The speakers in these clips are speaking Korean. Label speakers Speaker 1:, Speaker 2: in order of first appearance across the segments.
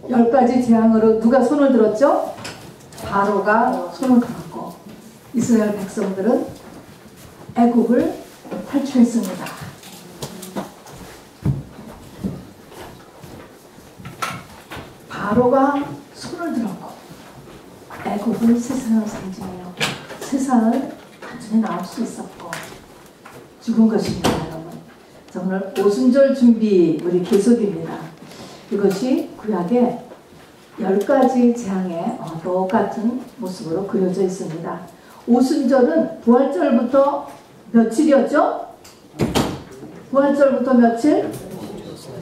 Speaker 1: 10가지 재앙으로 누가 손을 들었죠? 바로가 손을 들었고 이스라엘 백성들은 애굽을 탈출했습니다. 바로가 손을 들었고 애굽을 세상을 상징해요. 세상을 단순히 나올 수 있었고 죽은 것입니다. 여러분. 자, 오늘 오순절 준비 우리 계속입니다. 이것이 구약의 10가지 재앙의 똑같은 모습으로 그려져 있습니다. 오순절은 부활절부터 며칠이었죠? 부활절부터 며칠?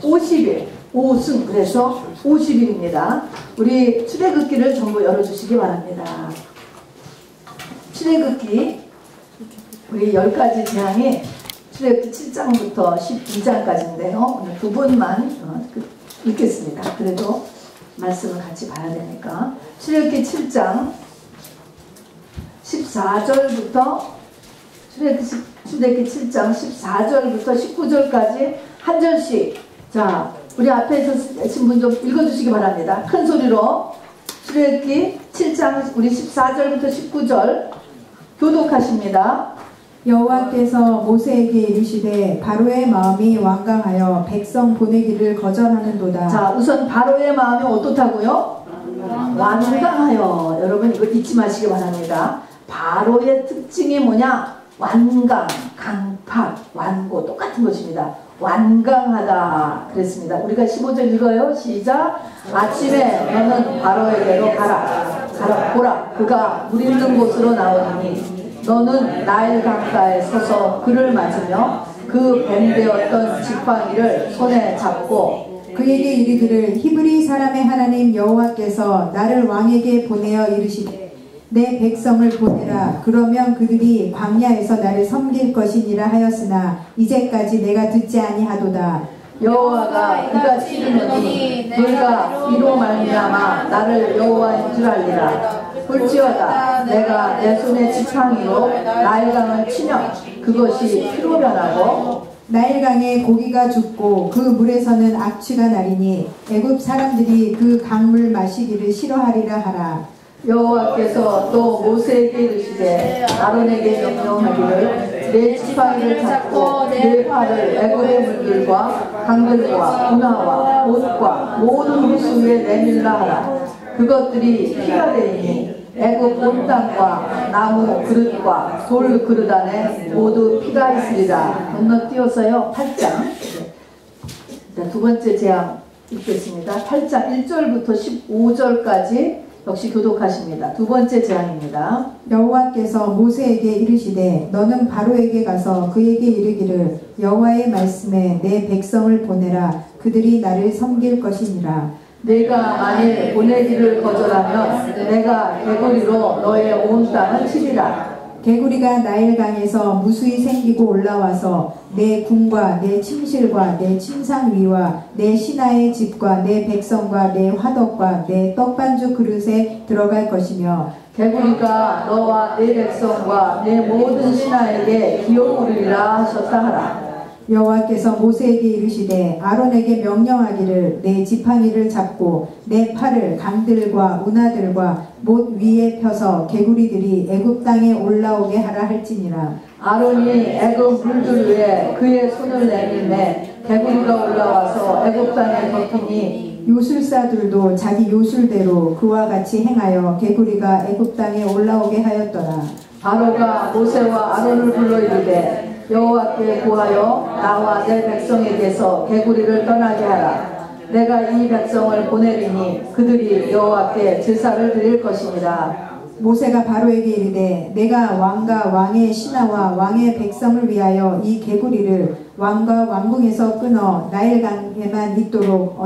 Speaker 1: 50일. 오순, 그래서 50일입니다. 우리 출애굽기를 전부 열어주시기 바랍니다. 출애굽기 우리 10가지 재앙이 출애굽기 7장부터 12장까지인데요. 오늘 두 번만 읽겠습니다. 그래도 말씀을 같이 봐야 되니까. 출애굽기 7장 14절부터 출애굽기 7장 14절부터 19절까지 한 절씩. 자, 우리 앞에서 계신 분 좀 읽어주시기 바랍니다. 큰 소리로. 출애굽기 7장 우리 14절부터 19절 교독하십니다.
Speaker 2: 여호와께서 모세에게 이르시되 바로의 마음이 완강하여 백성 보내기를 거절하는도다.
Speaker 1: 자, 우선 바로의 마음이 어떻다고요? 완강하여. 여러분 이거 잊지 마시기 바랍니다. 바로의 특징이 뭐냐? 완강, 강팍, 완고 똑같은 것입니다. 완강하다 그랬습니다. 우리가 15절 읽어요. 시작. 아침에 너는 바로에게로 가라. 보라, 그가 물 있는 곳으로 나오니 너는 나일 강가에 서서 그를 맞으며 그 밴되었던 지팡이를 손에 잡고
Speaker 2: 그에게 이르기를 히브리 사람의 하나님 여호와께서 나를 왕에게 보내어 이르시되 내 백성을 보내라. 그러면 그들이 광야에서 나를 섬길 것이니라 하였으나 이제까지 내가 듣지 아니하도다.
Speaker 1: 여호와가 이같이 이르노니 너희가 이로 말미암아 나를 여호와인 줄 알리라. 볼지어다 내가 내 손의 지팡이로 나일강을 치면 그것이 피로 변하고
Speaker 2: 나일강에 고기가 죽고 그 물에서는 악취가 나리니 애굽 사람들이 그 강물 마시기를 싫어하리라 하라.
Speaker 1: 여호와께서 또 모세에게 이르시되 아론에게 명령하기를 내 지팡이를 잡고 내 팔을 애굽의 물들과 강들과 운하와 못과 모든 호수 위에 내밀라 하라. 그것들이 피가 되리니 애굽 온 땅과 나무 그릇과 돌 그릇 안에 모두 피가 있으리라. 건너뛰어서요 8장. 자, 두 번째 재앙 읽겠습니다. 8장 1절부터 15절까지 역시 교독하십니다. 두 번째 재앙입니다.
Speaker 2: 여호와께서 모세에게 이르시되 너는 바로에게 가서 그에게 이르기를 여호와의 말씀에 내 백성을 보내라. 그들이 나를 섬길 것이니라.
Speaker 1: 내가 만일 보내기를 거절하면 내가 개구리로 너의 온 땅을 치리라.
Speaker 2: 개구리가 나일강에서 무수히 생기고 올라와서 내 궁과 내 침실과 내 침상 위와 내 신하의 집과 내 백성과 내 화덕과 내 떡반죽 그릇에 들어갈 것이며
Speaker 1: 개구리가 너와 내 백성과 내 모든 신하에게 기어오르리라 하셨다 하라.
Speaker 2: 여호와께서 모세에게 이르시되 아론에게 명령하기를 내 지팡이를 잡고 내 팔을 강들과 운하들과 못 위에 펴서 개구리들이 애굽 땅에 올라오게 하라 할지니라.
Speaker 1: 아론이 애굽 물들 위에 그의 손을 내밀매 개구리가 올라와서 애굽 땅에 덮이니
Speaker 2: 요술사들도 자기 요술대로 그와 같이 행하여 개구리가 애굽 땅에 올라오게 하였더라.
Speaker 1: 바로가 모세와 아론을 불러 이르되 여호와께 구하여 나와 내 백성에게서 개구리를 떠나게 하라. 내가 이 백성을 보내리니 그들이 여호와께 제사를 드릴 것이니라.
Speaker 2: 모세가 바로에게 이르되 내가 왕과 왕의 신하와 왕의 백성을 위하여 이 개구리를 왕과 왕궁에서 끊어 나일강에만 있도록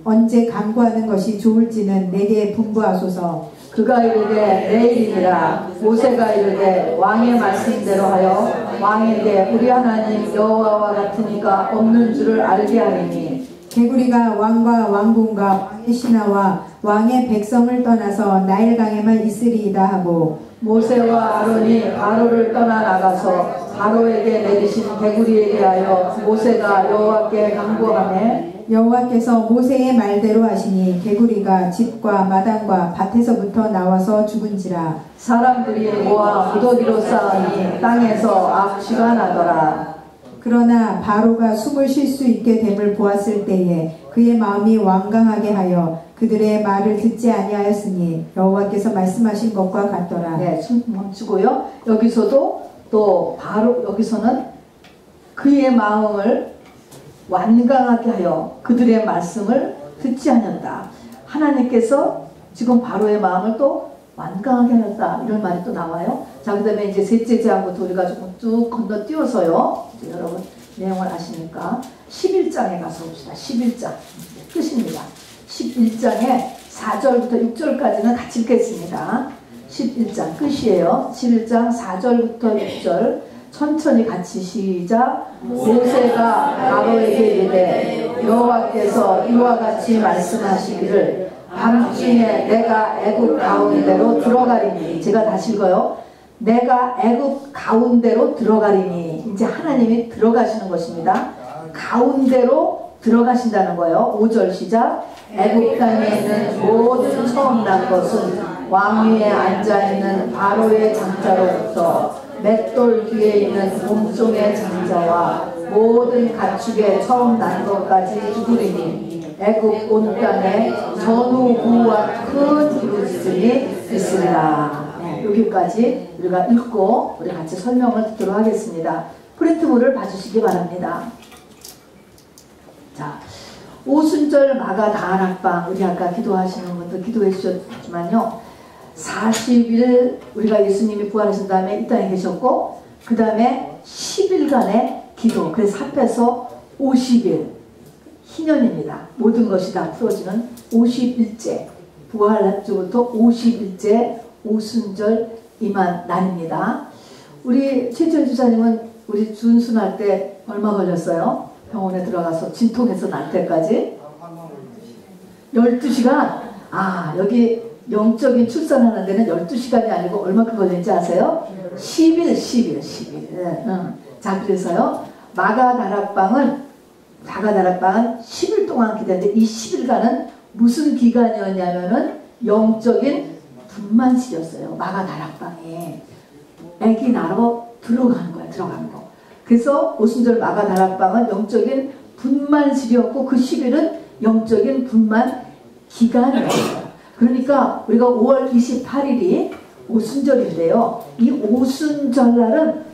Speaker 2: 언제 강구하는 것이 좋을지는 내게 분부하소서.
Speaker 1: 그가 이르되 내일이니라. 모세가 이르되 왕의 말씀대로 하여 왕에게 우리 하나님 여호와와 같은 이가 없는 줄을 알게 하리니
Speaker 2: 개구리가 왕과 왕궁과 왕의 신하와 왕의 백성을 떠나서 나일강에만 있으리이다 하고
Speaker 1: 모세와 아론이 바로를 떠나 나가서 바로에게 내리신 개구리에 대하여 모세가 여호와께 간구하매
Speaker 2: 여호와께서 모세의 말대로 하시니 개구리가 집과 마당과 밭에서부터 나와서 죽은지라.
Speaker 1: 사람들이 모아 무더기로 쌓으니 땅에서 악취가 나더라.
Speaker 2: 그러나 바로가 숨을 쉴 수 있게 됨을 보았을 때에 그의 마음이 완강하게 하여 그들의 말을 듣지 아니하였으니 여호와께서 말씀하신 것과 같더라.
Speaker 1: 네, 숨 멈추고요. 여기서도 또 바로 여기서는 그의 마음을 완강하게 하여 그들의 말씀을 듣지 않았다. 하나님께서 지금 바로의 마음을 또 완강하게 하였다. 이런 말이 또 나와요. 자, 그 다음에 이제 셋째 제안부터 우리가 조금 쭉 건너뛰어서요. 이제 여러분 내용을 아시니까 11장에 가서 봅시다. 11장. 끝입니다. 11장에 4절부터 6절까지는 같이 읽겠습니다. 11장 끝이에요. 11장 4절부터 6절 천천히 같이 시작. 모세가 바로에게 이르되 여호와께서 이와 같이 말씀하시기를 밤중에 내가 애굽 가운데로 들어가리니. 제가 다시 읽어요. 내가 애굽 가운데로 들어가리니. 이제 하나님이 들어가시는 것입니다. 가운데로 들어가신다는 거예요. 5절 시작. 애굽 땅에 있는 모든 처음 난 것은 왕위에 앉아있는 바로의 장자로부터 맷돌 뒤에 있는 몸종의 장자와 모든 가축의 처음 난 것까지 죽으리니 애굽 온 땅에 전우구와 큰 부르짖음이 있으리라. 네, 여기까지 우리가 읽고 우리 같이 설명을 듣도록 하겠습니다. 프린트물을 봐주시기 바랍니다. 자, 오순절 마가 다락방 우리 아까 기도하시는 분들 기도해 주셨지만요. 40일 우리가 예수님이 부활하신 다음에 이 땅에 계셨고 그 다음에 10일간의 기도. 그래서 합해서 50일 희년입니다. 모든 것이 다 풀어지는 50일째 부활주부터 50일째 오순절 임한 날입니다. 우리 최지현 주사님은 우리 준순할 때 얼마 걸렸어요? 병원에 들어가서 진통해서 날 때까지 12시간. 아, 여기 영적인 출산하는 데는 12시간이 아니고 얼마큼 걸리는지 아세요? 10일. 자, 그래서요 마가다락방은 10일 동안 기도했는데 이 10일간은 무슨 기간이었냐면은 영적인 분만실이었어요. 마가다락방에 애기 낳으러 들어가는 거야. 들어가는 거. 그래서 오순절 마가다락방은 영적인 분만실이었고 그 10일은 영적인 분만 기간이었어요. 그러니까 우리가 5월 28일이 오순절인데요. 이 오순절날은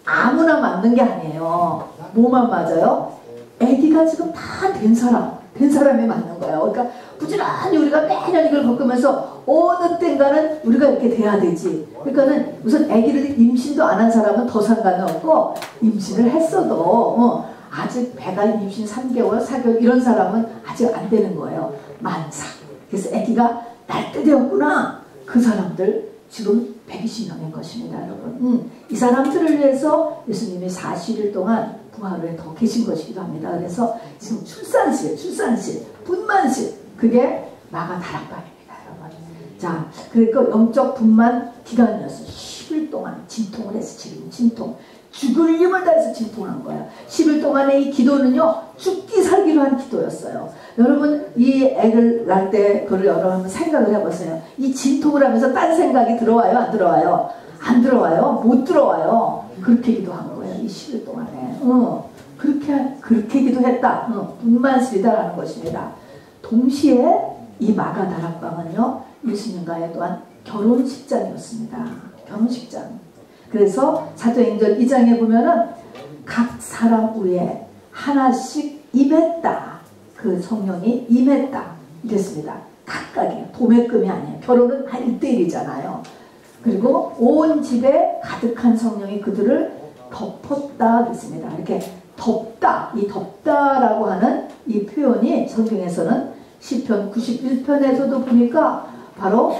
Speaker 1: 아무나 맞는 게 아니에요. 뭐만 맞아요? 아기가 지금 다 된 사람이 맞는 거예요. 그러니까 부지런히 우리가 매년 이걸 겪으면서 어느 땐가는 우리가 이렇게 돼야 되지. 그러니까는 우선 아기를 임신도 안 한 사람은 더 상관은 없고 임신을 했어도 아직 배가 임신 3개월, 4개월 이런 사람은 아직 안 되는 거예요. 만삭. 그래서 아기가 날 때 되었구나. 그 사람들 지금 120명인 것입니다, 여러분. 이 사람들을 위해서 예수님이 40일 동안 부활에 더 계신 것이기도 합니다. 그래서 지금 출산실, 분만실, 그게 마가다락방입니다, 여러분. 자, 그러니까 영적 분만 기간이었어요. 10일 동안 진통을 해서 진통. 죽을 힘을 다해서 진통한 거예요. 10일 동안의 이 기도는요, 죽기 살기로 한 기도였어요. 여러분, 이 애를 낳을 때 그걸 여러분 생각을 해보세요. 이 진통을 하면서 딴 생각이 들어와요? 안 들어와요? 안 들어와요? 못 들어와요. 그렇게 기도한 거예요. 이 10일 동안에. 그렇게 기도했다. 분만실이다라는 것입니다. 동시에 이 마가다락방은요, 예수님과의 또한 결혼식장이었습니다. 결혼식장. 그래서 사도행전 2장에 보면은 각 사람 위에 하나씩 임했다. 그 성령이 임했다. 이랬습니다. 각각이에요. 도매금이 아니에요. 결혼은 다 1대1이잖아요. 그리고 온 집에 가득한 성령이 그들을 덮었다. 그랬습니다. 이렇게 덮다. 이 덮다라고 하는 이 표현이 성경에서는 시편 91편에서도 보니까 바로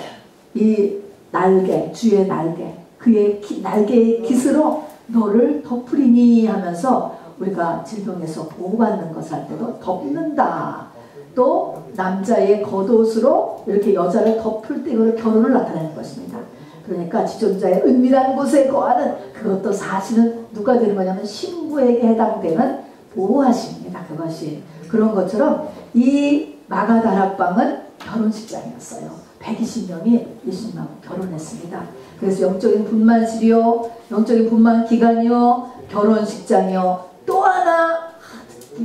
Speaker 1: 이 날개, 주의 날개, 그의 날개의 깃으로 너를 덮으리니 하면서 우리가 질병에서 보호받는 것을 할 때도 덮는다. 또 남자의 겉옷으로 이렇게 여자를 덮을 때 이걸 결혼을 나타내는 것입니다. 그러니까 지존자의 은밀한 곳에 거하는 그것도 사실은 누가 되는 거냐면 신부에게 해당되는 보호하십니다. 그것이. 그런 것처럼 이 마가다락방은 결혼식장이었어요. 120명이 예수님하고 결혼했습니다. 그래서 영적인 분만실이요, 영적인 분만 기관이요, 결혼식장이요, 또 하나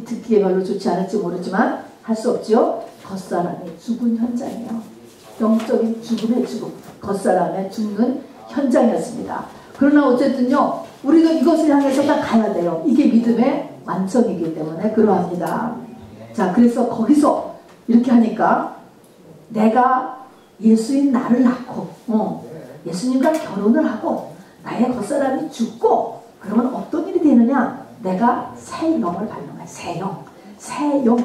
Speaker 1: 듣기에 별로 좋지 않을지 모르지만 할 수 없죠. 겉사람이 죽은 현장이에요. 영적인 죽음의 죽음, 겉사람의 죽는 현장이었습니다. 그러나 어쨌든요, 우리도 이것을 향해서 다 가야 돼요. 이게 믿음의 완성이기 때문에 그러합니다. 자, 그래서 거기서 이렇게 하니까 내가 예수인 나를 낳고 예수님과 결혼을 하고 나의 겉사람이 죽고 그러면 어떤 일이 되느냐? 내가 새 영을 받는 거야. 새 영. 새 영.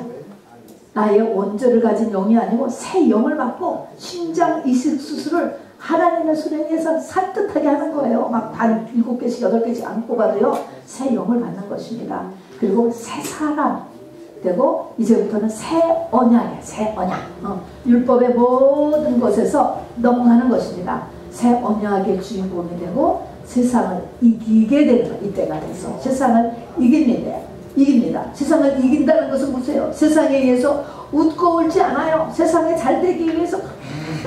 Speaker 1: 나의 원죄를 가진 영이 아니고 새 영을 받고 심장 이식 수술을 하나님의 손에서 산뜻하게 하는 거예요. 막 단 7개씩 8개씩 안 뽑아도요. 새 영을 받는 것입니다. 그리고 새 사람 되고 이제부터는 새 언약이에요. 새 언약. 율법의 모든 것에서 넘어가는 것입니다. 새 언약의 주인공이 되고 세상을 이기게 되는 거예요. 이때가 돼서 세상을 이깁니다. 세상을 이긴다는 것은 보세요. 세상에 의해서 웃고 울지 않아요. 세상에 잘 되기 위해서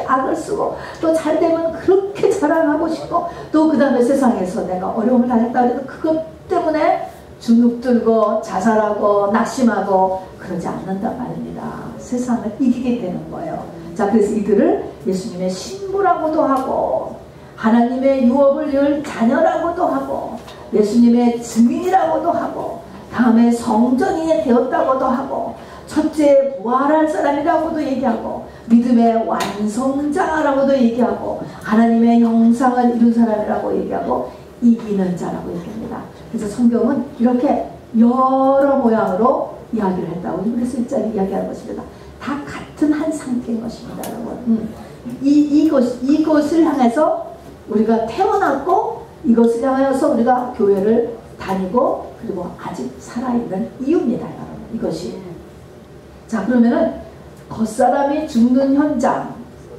Speaker 1: 악을 쓰고 또 잘 되면 그렇게 자랑하고 싶고 또 그 다음에 세상에서 내가 어려움을 당했다 해도 그것 때문에 주눅들고 자살하고 낙심하고 그러지 않는단 말입니다. 세상을 이기게 되는 거예요. 자, 그래서 이들을 예수님의 신부라고도 하고 하나님의 유업을 이을 자녀라고도 하고 예수님의 증인이라고도 하고 다음에 성전이 되었다고도 하고 첫째 부활할 사람이라고도 얘기하고 믿음의 완성자라고도 얘기하고 하나님의 형상을 이룬 사람이라고 얘기하고 이기는 자라고 얘기합니다. 그래서 성경은 이렇게 여러 모양으로 이야기를 했다고 그래서 일장에 이야기하는 것입니다. 다 같은 한 상태인 것입니다, 여러분. 이것을 향해서 우리가 태어났고 이것을 향하여서 우리가 교회를 다니고 그리고 아직 살아있는 이유입니다, 여러분. 이것이. 자, 그러면은 겉사람이 죽는 현장,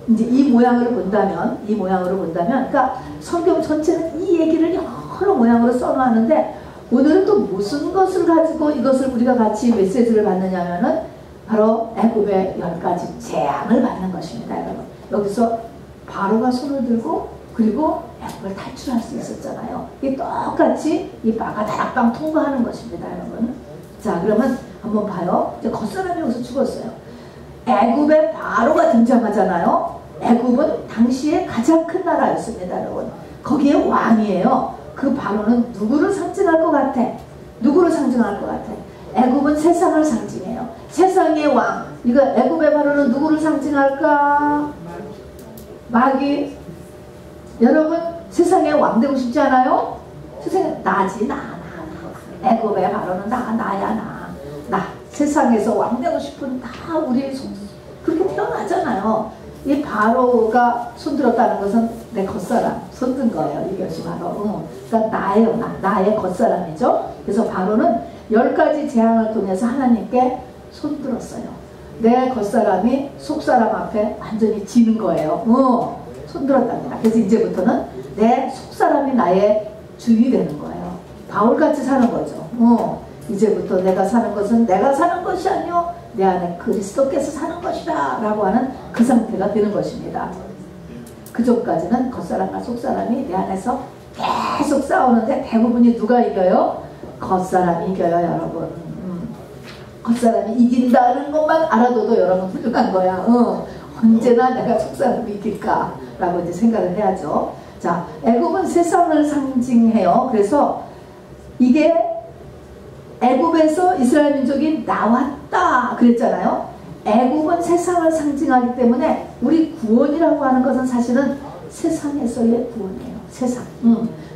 Speaker 1: 이제 이 모양으로 본다면, 그러니까 성경 전체는 이 얘기를 여러 모양으로 써놓았는데 오늘은 또 무슨 것을 가지고 이것을 우리가 같이 메시지를 받느냐면은 바로 애굽의 10가지 재앙을 받는 것입니다, 여러분. 여기서 바로가 손을 들고 그리고 애굽을 탈출할 수 있었잖아요. 이게 똑같이 이 마가다락방 통과하는 것입니다, 여러분. 자, 그러면 한번 봐요. 이제 겉사람이 여기서 죽었어요. 애굽의 바로가 등장하잖아요. 애굽은 당시에 가장 큰 나라였습니다, 여러분. 거기에 왕이에요. 그 바로는 누구를 상징할 것 같아? 애굽은 세상을 상징해요. 세상의 왕. 이거 애굽의 바로는 누구를 상징할까? 마귀. 여러분 세상의 왕 되고 싶지 않아요? 세상에 나지 나. 애굽의 바로는 나. 세상에서 왕 되고 싶은 다 우리 그렇게 태어나잖아요. 이 바로가 손들었다는 것은 내 겉사람 손든 거예요. 이것이 바로 그러니까 나의 겉사람이죠. 그래서 바로는 10가지 재앙을 통해서 하나님께 손들었어요. 내 겉사람이 속사람 앞에 완전히 지는 거예요. 손들었답니다. 그래서 이제부터는 내 속사람이 나의 주인이 되는 거예요. 바울같이 사는 거죠. 이제부터 내가 사는 것은 내가 사는 것이 아니요 내 안에 그리스도께서 사는 것이다 라고 하는 그 상태가 되는 것입니다. 그 전까지는 겉사람과 속사람이 내 안에서 계속 싸우는데 대부분이 누가 이겨요? 겉사람이 이겨요, 여러분. 겉사람이 이긴다는 것만 알아둬도 여러분 훌륭한 거야. 언제나 내가 속사람이 이길까 라고 이제 생각을 해야죠. 자, 애굽은 세상을 상징해요. 그래서 이게 애굽에서 이스라엘 민족이 나왔다 그랬잖아요. 애굽은 세상을 상징하기 때문에 우리 구원이라고 하는 것은 사실은 세상에서의 구원이에요. 세상.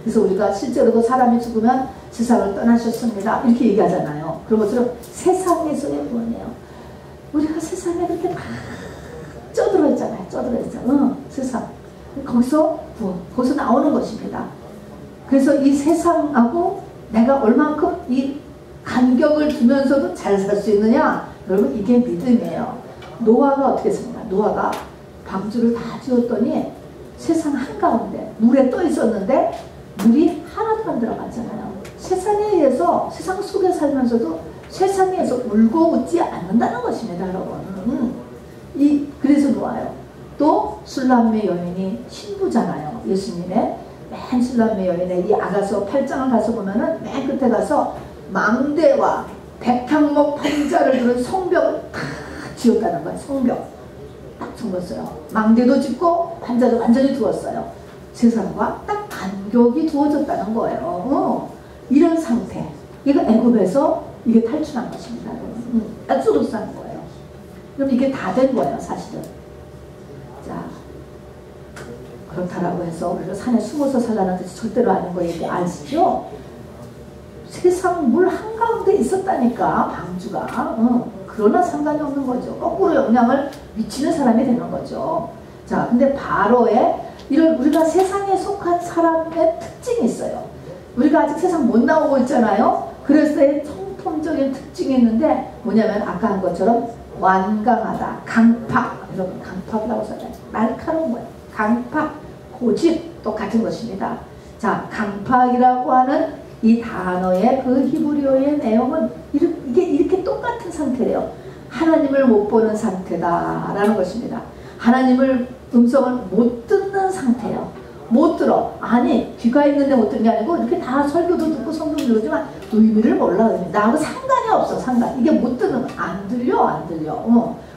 Speaker 1: 그래서 우리가 실제로도 사람이 죽으면 세상을 떠나셨습니다 이렇게 얘기하잖아요. 그런 것처럼 세상에서의 구원이에요. 우리가 세상에 그렇게 막 쪄들어 있잖아요. 세상. 거기서 구원, 거기서 나오는 것입니다. 그래서 이 세상하고 내가 얼만큼 이 간격을 두면서도 잘 살 수 있느냐? 여러분 이게 믿음이에요. 노아가 어떻게 했습니까? 노아가 방주를 다 지었더니 세상 한가운데 물에 떠 있었는데 물이 하나도 안 들어갔잖아요. 세상에 의해서 세상 속에 살면서도 세상에서 울고 웃지 않는다는 것입니다, 여러분. 그래서 놓아요. 또 술람매 여인이 신부잖아요. 예수님의 맨 술람매 여인의 이 아가서 8장을 가서 보면은 맨 끝에 가서 망대와 백향목 판자를 들은 성벽을 다 지었다는 거예요. 성벽 딱 두었어요. 망대도 짓고 판자도 완전히 두었어요. 세상과 딱 간격이 두어졌다는 거예요. 이런 상태. 이거 애굽에서 이게 탈출한 것입니다. 엑소도스 한 거예요. 그럼 이게 다 된 거예요, 사실은. 자, 그렇다라고 해서 우리가 산에 숨어서 살라는 뜻이 절대로 아닌 거 얘기 아시죠? 세상 물 한가운데 있었다니까, 방주가. 그러나 상관이 없는 거죠. 거꾸로 영향을 미치는 사람이 되는 거죠. 자, 근데 바로의 이런 우리가 세상에 속한 사람의 특징이 있어요. 우리가 아직 세상 못 나오고 있잖아요. 그래서 통통적인 특징이 있는데 뭐냐면 아까 한 것처럼 완강하다, 강팍. 여러분 강팍이라고 써요. 날카로운 거예요. 강팍, 고집 똑같은 것입니다. 자, 강팍이라고 하는 이 단어의 그 히브리어의 내용은 이게 이렇게 똑같은 상태래요. 하나님을 못 보는 상태다라는 것입니다. 하나님을 음성을 못 듣는 상태예요. 못 들어. 아니 귀가 있는데 못 듣는 게 아니고 이렇게 다 설교도 듣고 성경도 들지만 의미를 몰라. 나하고 상관이 없어. 상관. 이게 못 듣는 거. 안 들려.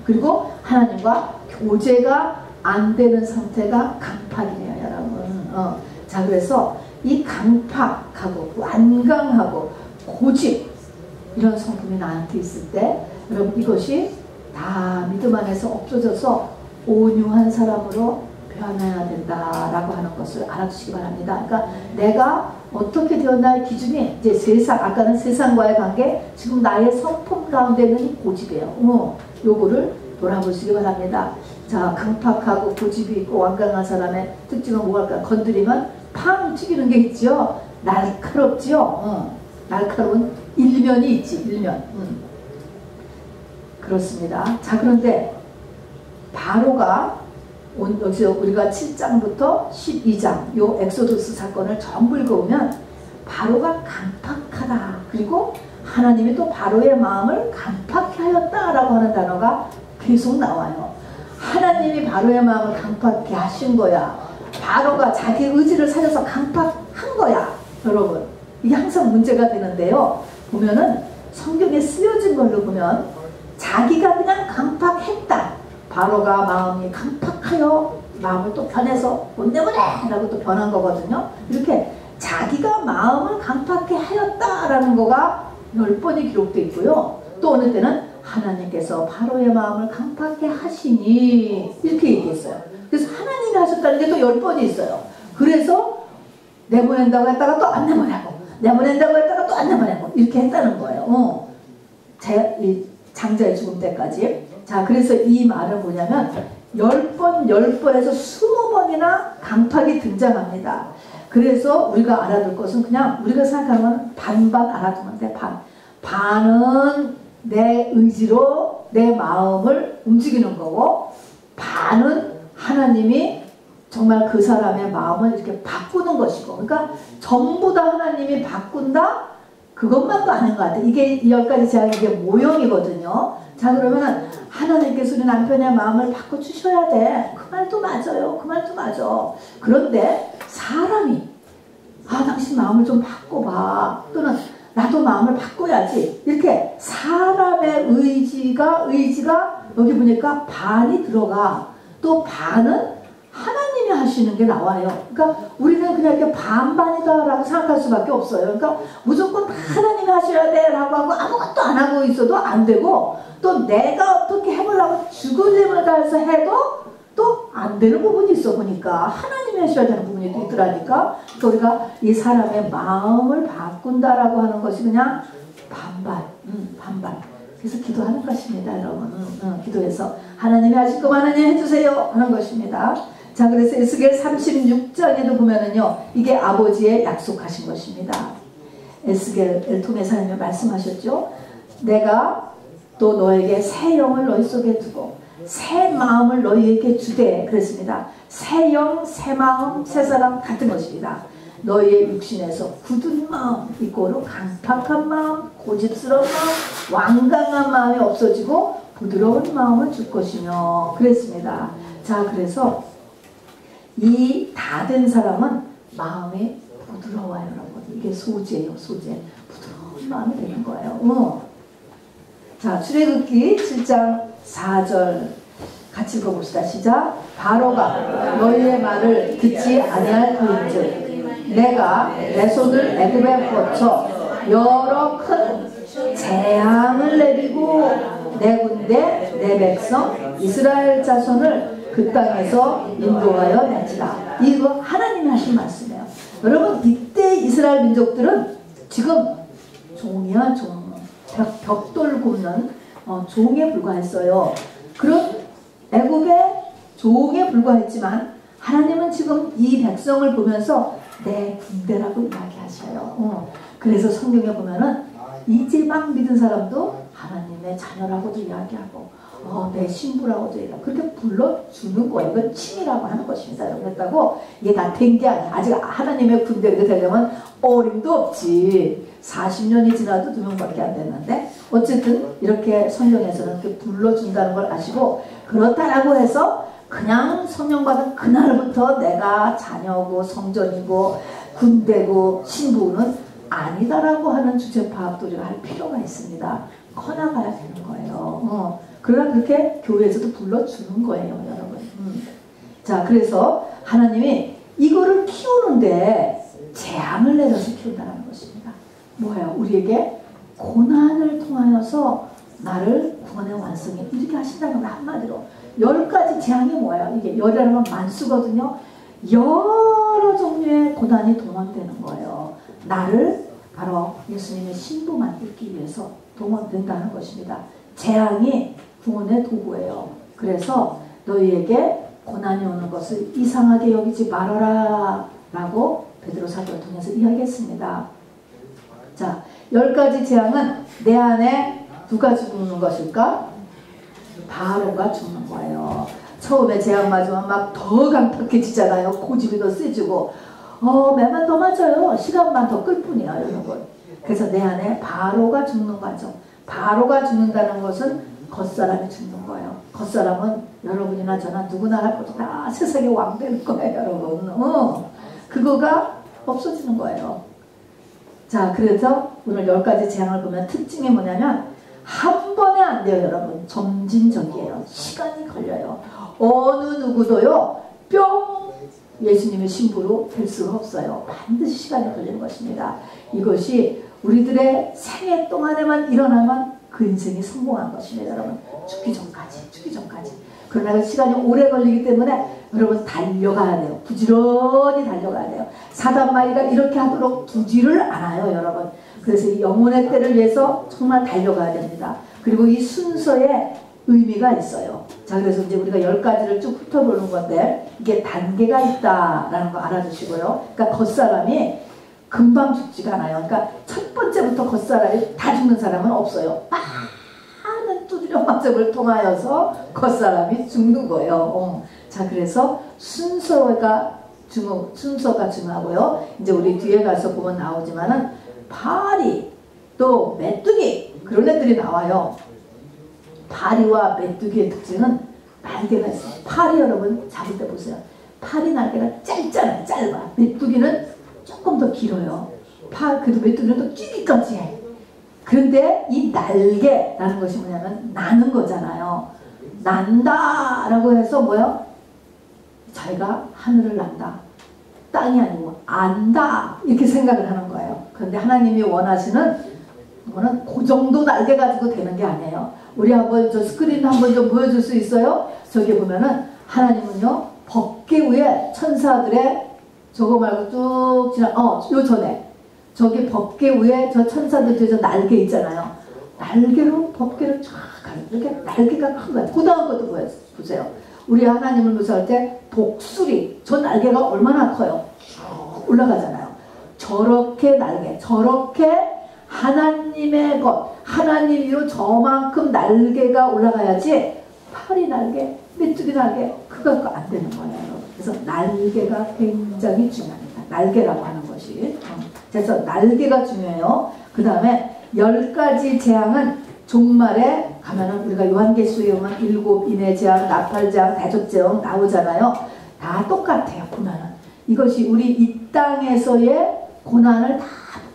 Speaker 1: 그리고 하나님과 교제가 안 되는 상태가 강팍이래요, 여러분. 자, 그래서 이 강팍하고 완강하고 고집 이런 성품이 나한테 있을 때 여러분 이것이 다 믿음 안에서 없어져서 온유한 사람으로 변해야 된다라고 하는 것을 알아두시기 바랍니다. 그러니까 내가 어떻게 되었나의 기준이 이제 세상, 아까는 세상과의 관계, 지금 나의 성품 가운데 있는 이 고집이에요. 요거를 돌아보시기 바랍니다. 자, 강팍하고 고집이 있고 완강한 사람의 특징은 뭐랄까? 건드리면 팡 튀기는 게 있죠. 날카롭죠. 날카로운 일면이 있지, 일면. 그렇습니다. 자, 그런데 바로가 여기서 우리가 7장부터 12장 요 엑소도스 사건을 전부 읽어보면 바로가 강팍하다. 그리고 하나님이 또 바로의 마음을 강팍케 하였다라고 하는 단어가 계속 나와요. 하나님이 바로의 마음을 강팍케 하신 거야. 바로가 자기 의지를 살려서 강팍한 거야. 여러분 이게 항상 문제가 되는데요. 보면은 성경에 쓰여진 걸로 보면 자기가 그냥 강팍했다. 바로가 마음이 강팍하여 마음을 또 변해서 못 내보내! 라고 또 변한 거거든요. 이렇게 자기가 마음을 강팍케 하였다라는 거가 10번이 기록되어 있고요. 또 어느 때는 하나님께서 바로의 마음을 강팍케 하시니 이렇게 얘기했어요. 그래서 하나님이 하셨다는 게 또 10번이 있어요. 그래서 내보낸다고 했다가 또 안 내보내고 내보낸다고 했다가 또 안 내보내고 이렇게 했다는 거예요. 이 장자의 죽음 때까지. 자, 그래서 이 말은 뭐냐면 10번, 10번에서 20번이나 강팍이 등장합니다. 그래서 우리가 알아둘 것은 그냥 우리가 생각하면 반반 알아두면 돼. 반은 내 의지로 내 마음을 움직이는 거고 반은 하나님이 정말 그 사람의 마음을 이렇게 바꾸는 것이고, 그러니까 전부 다 하나님이 바꾼다? 그것만도 아닌 것 같아요. 이게 10가지 제약이 이게 모형이거든요. 자, 그러면 하나님께서 우리 남편의 마음을 바꿔주셔야 돼. 그 말도 맞아요. 그 말도 맞아. 그런데 사람이 당신 마음을 좀 바꿔봐. 또는 나도 마음을 바꿔야지. 이렇게 사람의 의지가 여기 보니까 반이 들어가. 또 반은 하나님이 하시는 게 나와요. 그러니까 우리는 그냥 이렇게 반반이다라고 생각할 수밖에 없어요. 그러니까 무조건 하나님이 하셔야 돼 라고 하고 아무것도 안 하고 있어도 안 되고, 또 내가 어떻게 해보려고 죽을 힘을 다해서 해도 또 안 되는 부분이 있어. 보니까 하나님이 하셔야 되는 부분이 또 있더라니까. 그러니까 우리가 이 사람의 마음을 바꾼다라고 하는 것이 그냥 반반. 그래서 기도하는 것입니다, 여러분. 기도해서 하나님이 하실 거 하나님 해주세요 하는 것입니다. 자, 그래서 에스겔 36장에도 보면은요, 이게 아버지의 약속하신 것입니다. 에스겔을 통해서 하나님이 말씀하셨죠. 내가 또 너에게 새 영을 너희 속에 두고 새 마음을 너희에게 주되 그랬습니다. 새 영, 새 마음, 새 사람 같은 것입니다. 너희의 육신에서 굳은 마음, 이꼬로 강팍한 마음, 고집스러운 마음, 완강한 마음이 없어지고 부드러운 마음을 줄 것이며 그랬습니다. 자, 그래서 이 다 된 사람은 마음이 부드러워요, 여러분. 이게 소재예요, 소재. 부드러운 마음이 되는 거예요. 자, 출애굽기 7장 4절 같이 읽어봅시다. 시작. 바로가 너희의 말을 듣지 아니할 터인즉 내가 내 손을 애굽에 뻗쳐 여러 큰 재앙을 내리고 내 군대 내 백성 이스라엘 자손을 그 땅에서 인도하여 낸지라. 이거 하나님이 하신 말씀이에요. 여러분, 이때 이스라엘 민족들은 지금 종이야, 종. 벽돌 굽는 종에 불과했어요. 그런 애굽의 종에 불과했지만 하나님은 지금 이 백성을 보면서 내 군대라고 이야기하셔요. 그래서 성경에 보면은 이제 막 믿은 사람도 하나님의 자녀라고도 이야기하고 내 신부라고도 얘기하고 그렇게 불러주는 거예요. 이건 칭이라고 하는 것입니다. 그랬다고 이게 다 된 게 아니야. 아직 하나님의 군대가 되려면 어림도 없지. 40년이 지나도 2명밖에 안 됐는데 어쨌든 이렇게 성경에서는 이렇게 불러준다는 걸 아시고 그렇다라고 해서 그냥 성령 받은 그날부터 내가 자녀고 성전이고 군대고 신부는 아니다라고 하는 주제 파악도 우리가 할 필요가 있습니다. 커나가야 되는 거예요. 그러나 그렇게 교회에서도 불러주는 거예요, 여러분. 자, 그래서 하나님이 이거를 키우는데 재앙을 내려서 키운다는 것입니다. 뭐예요? 우리에게 고난을 통하여서 나를 구원의 완성에 이렇게 하신다는 걸 한마디로 10가지 재앙이 뭐예요? 이게 열이라는 건 만수거든요. 여러 종류의 고난이 동원되는 거예요. 나를 바로 예수님의 신부 만들기 위해서 동원된다는 것입니다. 재앙이 구원의 도구예요. 그래서 너희에게 고난이 오는 것을 이상하게 여기지 말아라 라고 베드로 사도를 통해서 이야기했습니다. 자, 10가지 재앙은 내 안에 누가 죽는 것일까? 바로가 죽는 거예요. 처음에 재앙 맞으면 막 더 강팍해지잖아요. 고집이 더 세지고 매만 더 맞아요. 시간만 더 끌 뿐이야, 여러분. 그래서 내 안에 바로가 죽는 거죠. 바로가 죽는다는 것은 겉사람이 죽는 거예요. 겉사람은 여러분이나 저나 누구나 할 것도 다 세상에 왕 되는 거예요, 여러분. 그거가 없어지는 거예요. 자, 그래서 오늘 10가지 재앙을 보면 특징이 뭐냐면 한 번에 안 돼요, 여러분. 점진적이에요. 시간이 걸려요. 어느 누구도요, 뿅! 예수님의 신부로 될 수가 없어요. 반드시 시간이 걸리는 것입니다. 이것이 우리들의 생애 동안에만 일어나면 그 인생이 성공한 것입니다, 여러분. 죽기 전까지. 그러나 그 시간이 오래 걸리기 때문에 여러분 달려가야 돼요. 부지런히 달려가야 돼요. 사단마귀가 이렇게 하도록 두지를 않아요, 여러분. 그래서 이 영혼의 때를 위해서 정말 달려가야 됩니다. 그리고 이 순서에 의미가 있어요. 자, 그래서 이제 우리가 10가지를 쭉 훑어보는 건데 이게 단계가 있다라는 거 알아주시고요. 그러니까 겉사람이 금방 죽지가 않아요. 그러니까 첫 번째부터 겉사람이 다 죽는 사람은 없어요. 많은 두드려 맞음을 통하여서 겉사람이 죽는 거예요. 자, 그래서 순서가 중요하고요. 이제 우리 뒤에 가서 보면 나오지만은 파리 또 메뚜기 그런 애들이 나와요. 파리와 메뚜기의 특징은 날개가 있어요. 파리 여러분 잡을 때 보세요. 파리 날개가 짧잖아요. 짧아. 메뚜기는 조금 더 길어요. 그래도 메뚜기는 또 끼기까지 해. 그런데 이 날개라는 것이 뭐냐면 나는 거잖아요. 난다 라고 해서 뭐요? 자기가 하늘을 난다. 땅이 아니고 안다 이렇게 생각을 하는 거예요. 그런데 하나님이 원하시는 거는 그 정도 날개 가지고 되는 게 아니에요. 우리 한번 저 스크린 한번 좀 보여줄 수 있어요? 저기 보면은 하나님은요 법계 위에 천사들의 저거 말고 쭉 지나 요 전에 저기 법계 위에 저 천사들 뒤에 저 날개 있잖아요. 날개로 법계를 쫙 가는 이렇게 날개가 큰 거예요. 그 다음 것도 보세요. 우리 하나님을 묘사할 때 독수리 저 날개가 얼마나 커요? 올라가잖아요. 저렇게 날개 저렇게 하나님의 것 하나님이로 저만큼 날개가 올라가야지 파리 날개 메뚜기 날개 그거 안 되는 거예요. 그래서 날개가 굉장히 중요합니다. 날개라고 하는 것이 그래서 날개가 중요해요. 그 다음에 10가지 재앙은 종말에 가면은 우리가 요한계시록에 보면 7 인의 재앙, 나팔재앙, 대적재앙 나오잖아요. 다 똑같아요. 고난은. 이것이 우리 이 땅에서의 고난을 다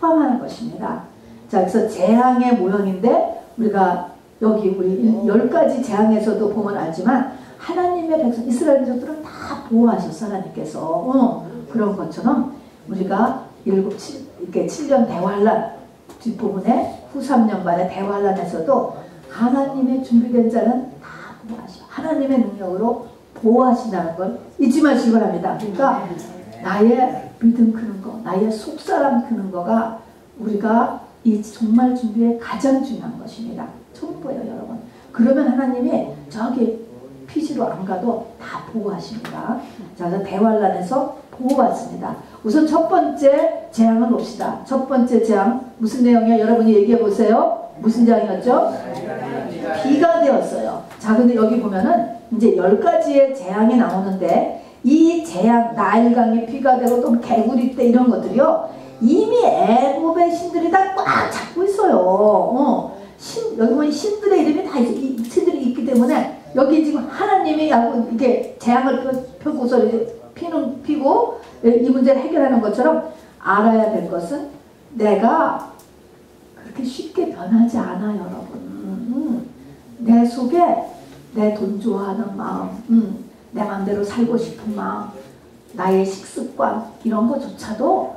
Speaker 1: 포함하는 것입니다. 자, 그래서 재앙의 모형인데 우리가 여기 우리 10가지 재앙에서도 보면 알지만 하나님의 백성 이스라엘 민족들은 다 보호하셨어. 하나님께서 그런 것처럼 우리가 이렇게 7년 대환란 뒷부분에 후 3년 만에 대환란에서도 하나님의 준비된 자는 다 보호하셔. 하나님의 능력으로 보호하신다는 걸 잊지 마시기 바랍니다. 그러니까 나의 믿음 크는 거, 나의 속사람 크는 거가 우리가 이 종말 준비에 가장 중요한 것입니다. 전부예요, 여러분. 그러면 하나님이 저기 피지로 안 가도 다 보호하십니다. 자, 그래서 대환란에서 보호받습니다. 우선 첫 번째 재앙을 봅시다. 첫 번째 재앙 무슨 내용이야? 여러분이 얘기해 보세요. 무슨 재앙이었죠? 비가 되었어요. 자, 근데 여기 보면은 이제 10가지의 재앙이 나오는데 이 재앙, 나일강이 피가 되고 또 개구리 떼 이런 것들이요. 이미 애굽의 신들이 다 꽉 잡고 있어요. 여기 보면 신들의 이름이 다 있어. 이 신들이 있기 때문에 여기 지금 하나님이 이게 재앙을 펴고서 피는 피고 이 문제를 해결하는 것처럼 알아야 될 것은 내가 그렇게 쉽게 변하지 않아, 여러분. 내 속에 내 돈 좋아하는 마음, 내 마음대로 살고 싶은 마음, 나의 식습관 이런 것조차도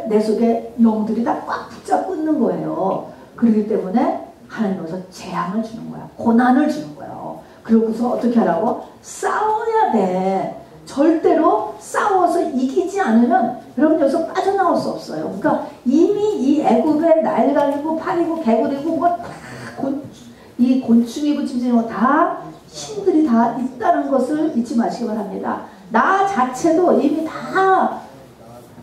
Speaker 1: 내 속에 영들이 다 꽉 붙잡고 있는 거예요. 그렇기 때문에 하나님께서 재앙을 주는 거야. 고난을 주는 거예요. 그러고서 어떻게 하라고? 싸워야 돼. 절대로 싸워서 이기지 않으면 여러분 여기서 빠져나올 수 없어요. 그러니까 이미 이 애굽의 나일강이고 팔이고 개구리고 뭐 이 곤충이고 짐승이고 다 신들이 다 있다는 것을 잊지 마시기 바랍니다. 나 자체도 이미 다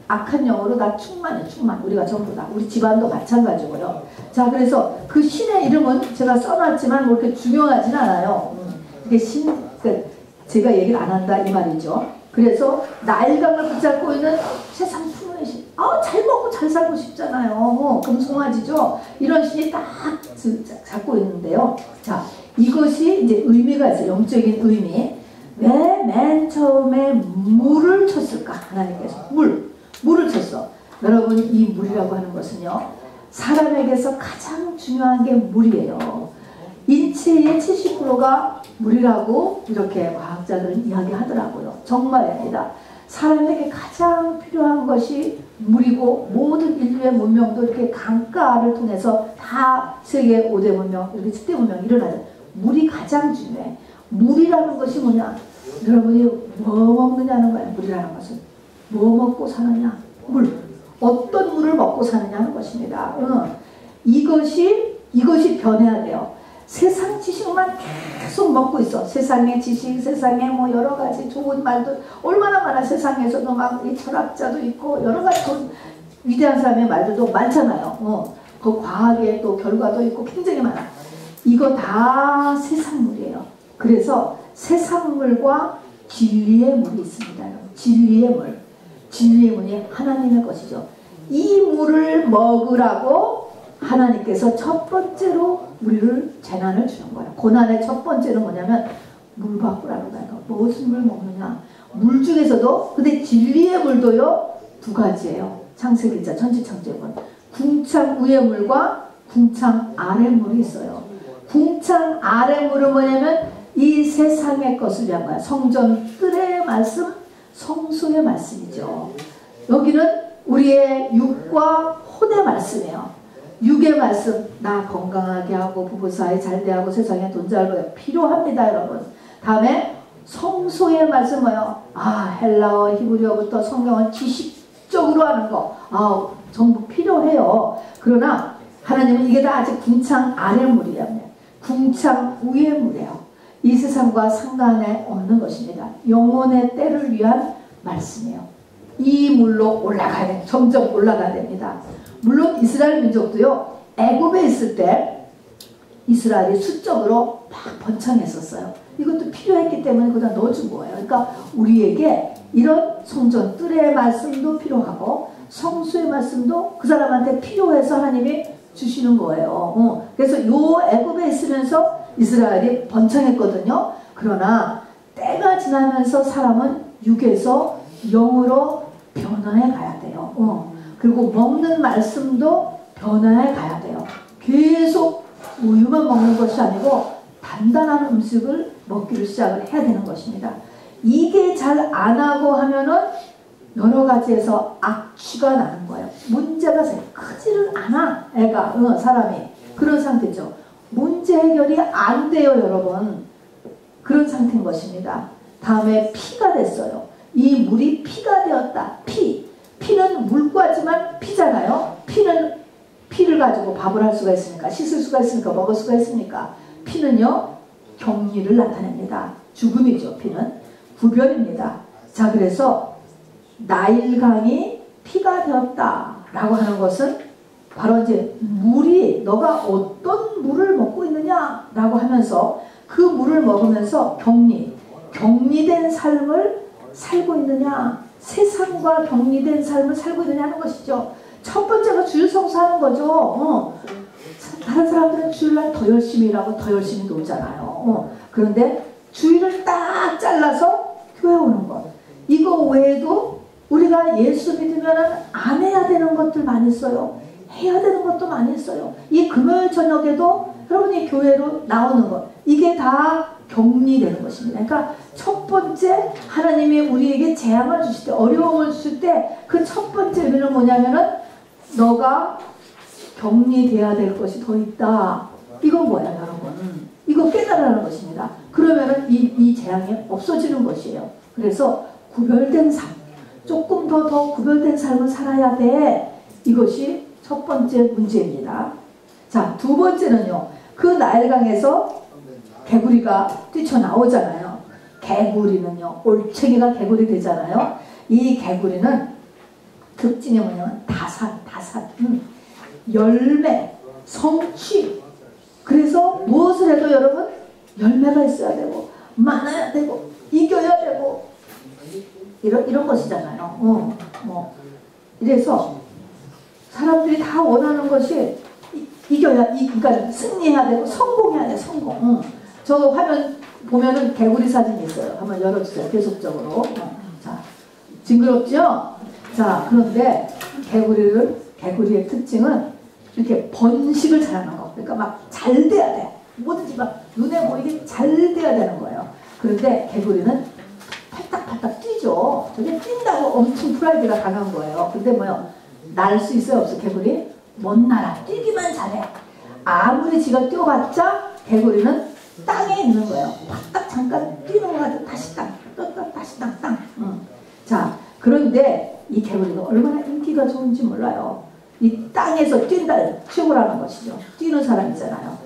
Speaker 1: 악한 영으로 다 충만해. 충만. 우리가 전부 다. 우리 집안도 마찬가지고요. 자, 그래서 그 신의 이름은 제가 써놨지만 뭐 그렇게 중요하진 않아요. 이게 제가 얘기를 안 한다 이 말이죠. 그래서 나일강을 붙잡고 있는 세상 풍요의 신. 잘 먹고 잘 살고 싶잖아요. 금송아지죠. 이런 신이 딱 잡고 있는데요. 자, 이것이 이제 의미가 있어요. 영적인 의미. 왜 맨 처음에 물을 쳤을까? 하나님께서 물을 쳤어. 여러분, 이 물이라고 하는 것은요, 사람에게서 가장 중요한 게 물이에요. 인체의 70%가 물이라고 이렇게 과학자들은 이야기하더라고요. 정말입니다. 사람에게 가장 필요한 것이 물이고 모든 인류의 문명도 이렇게 강가를 통해서 다 세계 5대 문명, 이렇게 10대 문명이 일어나죠. 물이 가장 중요해. 물이라는 것이 뭐냐? 여러분이 뭐 먹느냐는 거예요. 물이라는 것은. 뭐 먹고 사느냐? 물. 어떤 물을 먹고 사느냐 하는 것입니다. 이것이 변해야 돼요. 세상 지식만 계속 먹고 있어. 세상의 지식, 세상에 뭐 여러 가지 좋은 말도 얼마나 많아. 세상에서도 막 이 철학자도 있고 여러 가지 위대한 사람의 말들도 많잖아요. 그 과학의 또 결과도 있고 굉장히 많아. 이거 다 세상물이에요. 그래서 세상물과 진리의 물이 있습니다. 진리의 물. 진리의 물이 하나님의 것이죠. 이 물을 먹으라고 하나님께서 첫 번째로 우리를 재난을 주는 거예요. 고난의 첫 번째는 뭐냐면 물 바꾸라는 거예요. 무슨 물 먹느냐. 물 중에서도 근데 진리의 물도요 2가지예요. 창세기자 천지창조문. 궁창 위의 물과 궁창 아래 물이 있어요. 궁창 아래 물은 뭐냐면 이 세상의 것을 위한 거야. 성전 뜰의 말씀, 성소의 말씀이죠. 여기는 우리의 육과 혼의 말씀이에요. 육의 말씀, 나 건강하게 하고 부부 사이 잘 대하고 세상에 돈 잘 벌어 필요합니다, 여러분. 다음에 성소의 말씀 뭐예요? 헬라어, 히브리어부터 성경은 지식적으로 하는 거, 전부 필요해요. 그러나 하나님은 이게 다 아직 궁창 아래 물이에요. 궁창 위의 물이에요. 이 세상과 상관에 없는 것입니다. 영혼의 때를 위한 말씀이에요. 이 물로 올라가야 돼. 점점 올라가야 됩니다. 물론 이스라엘 민족도요. 애굽에 있을 때 이스라엘이 수적으로 막 번창했었어요. 이것도 필요했기 때문에 그냥 넣어준 거예요. 그러니까 우리에게 이런 성전 뜰의 말씀도 필요하고 성수의 말씀도 그 사람한테 필요해서 하나님이 주시는 거예요. 그래서 요 애굽에 있으면서 이스라엘이 번창했거든요. 그러나 때가 지나면서 사람은 육에서 영으로 변화해 가야 돼요. 그리고 먹는 말씀도 변화해 가야 돼요. 계속 우유만 먹는 것이 아니고 단단한 음식을 먹기를 시작을 해야 되는 것입니다. 이게 잘 안 하고 하면은 여러 가지에서 악취가 나는 거예요. 문제가 크지를 않아. 애가 사람이 그런 상태죠. 문제 해결이 안 돼요, 여러분. 그런 상태인 것입니다. 다음에 피가 됐어요. 이 물이 피가 되었다. 피는 물과지만 피잖아요. 피를 가지고 밥을 할 수가 있습니까? 씻을 수가 있습니까? 먹을 수가 있습니까? 피는요, 격리를 나타냅니다. 죽음이죠. 피는 구별입니다. 자, 그래서 나일강이 피가 되었다 라고 하는 것은 바로 이제 물이 너가 어떤 물을 먹고 있느냐 라고 하면서 그 물을 먹으면서 격리된 삶을 살고 있느냐, 세상과 격리된 삶을 살고 있느냐 하는 것이죠. 첫 번째가 주일 성수하는 거죠. 다른 사람들은 주일날 더 열심히 일하고 더 열심히 놀잖아요. 그런데 주일을 딱 잘라서 교회 오는 것. 이거 외에도 우리가 예수 믿으면 안 해야 되는 것들 많이 있어요. 해야 되는 것도 많이 있어요. 이 금요일 저녁에도 여러분이 교회로 나오는 것. 이게 다 격리되는 것입니다. 그러니까 첫 번째 하나님이 우리에게 재앙을 주실 때, 어려움을 주실 때 그 첫 번째 의미는 뭐냐면은 너가 격리돼야 될 것이 더 있다. 이건 뭐야, 여러분? 이거 깨달으라는 것입니다. 그러면은 이 재앙이 없어지는 것이에요. 그래서 구별된 삶, 조금 더 구별된 삶을 살아야 돼. 이것이 첫 번째 문제입니다. 자, 두 번째는요. 그 나일강에서 개구리가 뛰쳐나오잖아요. 개구리는요, 올챙이가 개구리 되잖아요. 이 개구리는 특징이 뭐냐면 다산, 열매, 성취. 그래서 무엇을 해도 여러분 열매가 있어야 되고 많아야 되고 이겨야 되고 이런 것이잖아요. 이래서 사람들이 다 원하는 것이 그러니까 승리해야 되고 성공해야 돼. 성공. 저 화면 보면은 개구리 사진이 있어요. 한번 열어주세요. 계속적으로. 자, 징그럽죠? 자, 그런데 개구리의 특징은 이렇게 번식을 잘하는 거. 그러니까 막 잘 돼야 돼. 뭐든지 막 눈에 보이게 잘 돼야 되는 거예요. 그런데 개구리는 팔딱팔딱 뛰죠. 저게 뛴다고 엄청 프라이드가 강한 거예요. 근데 뭐요? 날 수 있어요? 없어? 개구리? 못 날아. 뛰기만 잘해. 아무리 지가 뛰어봤자 개구리는 땅에 있는 거예요. 딱 잠깐 뛰는 거 가지고 다시 땅, 떴다 다시 땅. 자, 그런데 이 개구리가 얼마나 인기가 좋은지 몰라요. 이 땅에서 뛴다는 최고라는 것이죠. 뛰는 사람이잖아요.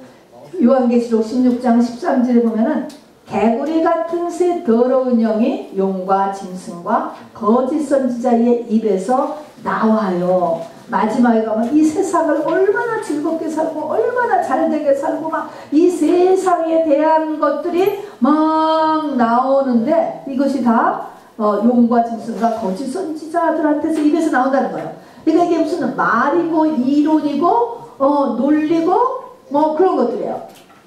Speaker 1: 요한계시록 16장 13절에 보면은 개구리 같은 새 더러운 영이 용과 짐승과 거짓 선지자의 입에서 나와요. 마지막에 가면 이 세상을 얼마나 즐겁게 살고 얼마나 잘되게 살고 막 이 세상에 대한 것들이 막 나오는데 이것이 다 용과 짐승과 거짓 선지자들한테서 입에서 나온다는 거예요. 그러니까 이게 무슨 말이고 이론이고 논리고 뭐 그런 것들이에요.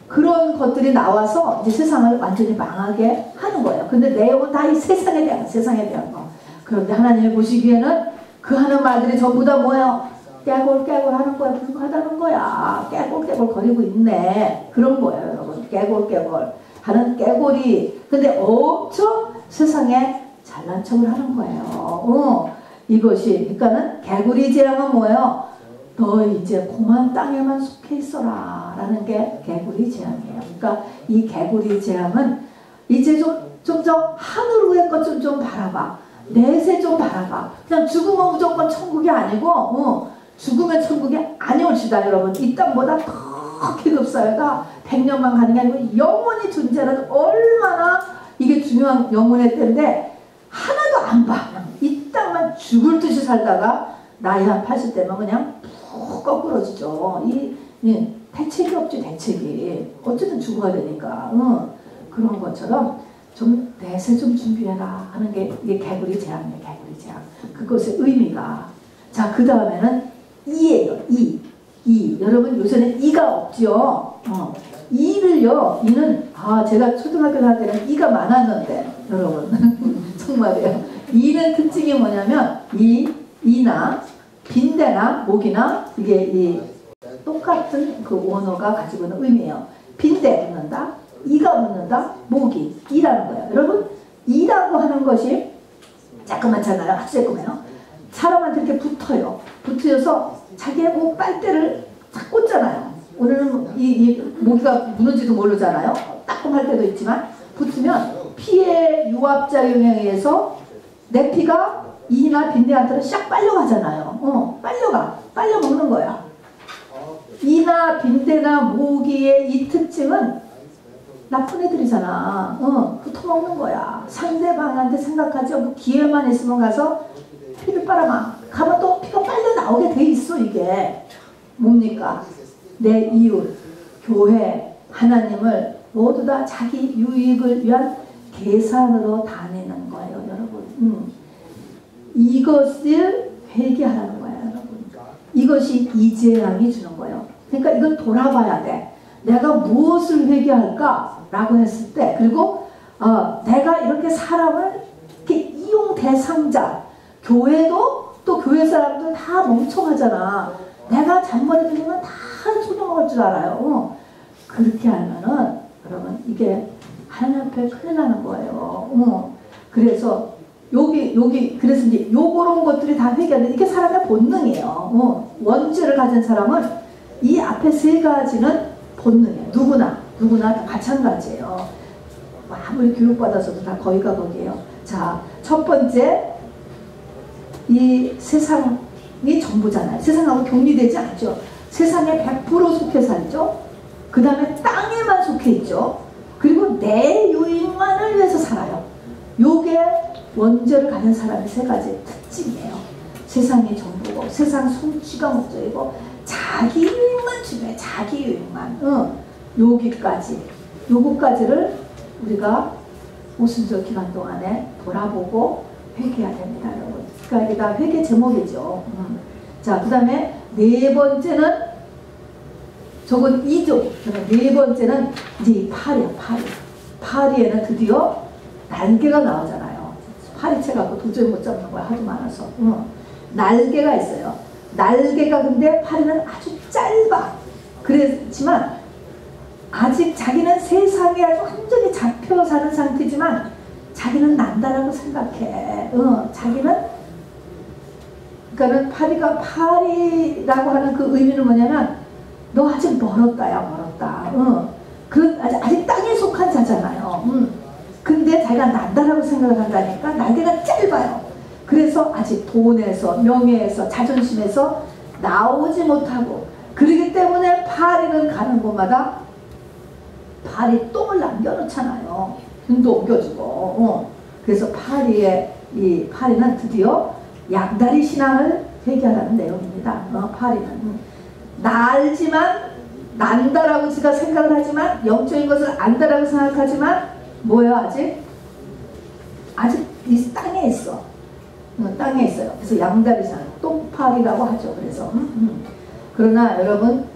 Speaker 1: 그런 것들이 나와서 이제 세상을 완전히 망하게 하는 거예요. 근데 내용은 다 이 세상에 대한 거. 그런데 하나님이 보시기에는 그 하는 말들이 전부 다 뭐예요? 깨골깨골 하는 거야. 불가하다는 거야. 깨골깨골 거리고 있네. 그런 거예요, 여러분. 깨골깨골 하는 깨골이. 근데 엄청 세상에 잘난 척을 하는 거예요. 이것이, 그러니까는 개구리 재앙은 뭐예요? 너 이제 고만 땅에만 속해 있어라 라는 게 개구리 재앙이에요. 그러니까 이 개구리 재앙은 이제 좀 더 하늘 위의 것 좀 바라봐. 내세 좀 바라봐. 그냥 죽으면 무조건 천국이 아니고 죽으면 천국이 아니올시다. 여러분, 이 땅보다 더 계급사회가 100년만 가는 게 아니고 영원히 존재하는, 얼마나 이게 중요한 영혼의 때인데 하나도 안 봐. 이 땅만 죽을 듯이 살다가 나이 한 80대면 그냥 푹 거꾸러지죠. 이 대책이 없지. 대책이 어쨌든 죽어야 되니까. 그런 것처럼 좀 내세 좀 준비해라 하는 게 이게 개구리 재앙이에요. 개구리 재앙. 그것의 의미가. 자, 그 다음에는 이예요. 이. 여러분 요새는 이가 없죠. 이를요. 이는 제가 초등학교 다닐 때는 이가 많았는데 여러분 정말이에요. 이는 특징이 뭐냐면 이나 빈대나 목이나 이게 이 똑같은 그 원어가 가지고 있는 의미예요. 빈대 붙는다, 이가 붙는다, 목이 이라는 거예요. 여러분 이라고 하는 것이 자그맣잖아요. 아주 조그매요. 사람한테 이렇게 붙어요. 붙어서 자기의 목 빨대를 탁 꽂잖아요. 오늘은 이 모기가 무는지도 모르잖아요. 따끔할 때도 있지만 붙으면 피의 유압작용에 의해서 내 피가 이나 빈대한테로 싹 빨려가잖아요. 빨려 먹는 거야. 이나 빈대나 모기의 이 특징은 나쁜 애들이잖아. 붙어먹는 거야. 상대방한테 생각하지 않고 기회만 있으면 가서 피를 빨아가. 가면 또 피가 빨려 나오게 돼 있어. 이게 뭡니까? 내 이웃, 교회, 하나님을 모두 다 자기 유익을 위한 계산으로 다니는 거예요, 여러분. 이것을 회개하라는 거예요, 여러분. 이것이 이재양이 주는 거예요. 그러니까 이건 돌아봐야 돼. 내가 무엇을 회개할까? 라고 했을 때, 그리고 내가 이렇게 사람을 이렇게 이용 대상자, 교회도 또 교회 사람들 다 멍청하잖아. 내가 잔머리 들면 다 속여먹을 줄 알아요. 그렇게 하면은 여러분 이게 하나님 앞에 큰일 나는 거예요. 그래서 그래서 이제 요런 것들이 다 회개하는데 이게 사람의 본능이에요. 원죄를 가진 사람은 이 앞에 세 가지는 본능이에요. 누구나 다 마찬가지예요. 아무리 교육받아서도 다 거기가 거기에요. 자, 첫 번째, 이 세상이 전부잖아요. 세상하고 격리되지 않죠. 세상에 100% 속해 살죠. 그 다음에 땅에만 속해 있죠. 그리고 내 유익만을 위해서 살아요. 요게 원죄를 가진 사람의 세 가지 특징이에요. 세상이 전부고 세상 성취가 목적이고 자기 유익만 중요해. 자기 유익만. 요거까지를 우리가 오순절 기간 동안에 돌아보고 회개해야 됩니다, 여러분. 그러니까 이게 다 회개 제목이죠. 자, 그 다음에 네 번째는 저건 2조. 네 번째는 이제 이 파리야, 파리. 파리에는 드디어 날개가 나오잖아요. 파리채 갖고 도저히 못 잡는 거야, 하도 많아서. 날개가 있어요. 날개가 근데 파리는 아주 짧아. 그렇지만 아직 자기는 세상에 아주 완전히 잡혀 사는 상태지만 자기는 난다라고 생각해. 자기는 그러니까는 파리라고 하는 그 의미는 뭐냐면 너 아직 멀었다야, 멀었다. 아직 땅에 속한 자잖아요. 근데 자기가 난다라고 생각을 한다니까 날개가 짧아요. 그래서 아직 돈에서, 명예에서, 자존심에서 나오지 못하고, 그러기 때문에 파리는 가는 곳마다 파리 똥을 남겨놓잖아요. 등도 옮겨주고. 그래서 이 파리는 드디어 양다리 신앙을 회개하라는 내용입니다. 파리는 날지만 난다라고 지가 생각을 하지만, 영적인 것을 안다라고 생각하지만 뭐야, 아직 이 땅에 있어. 땅에 있어요. 그래서 양다리 신앙, 똥파리라고 하죠. 그래서 그러나 여러분,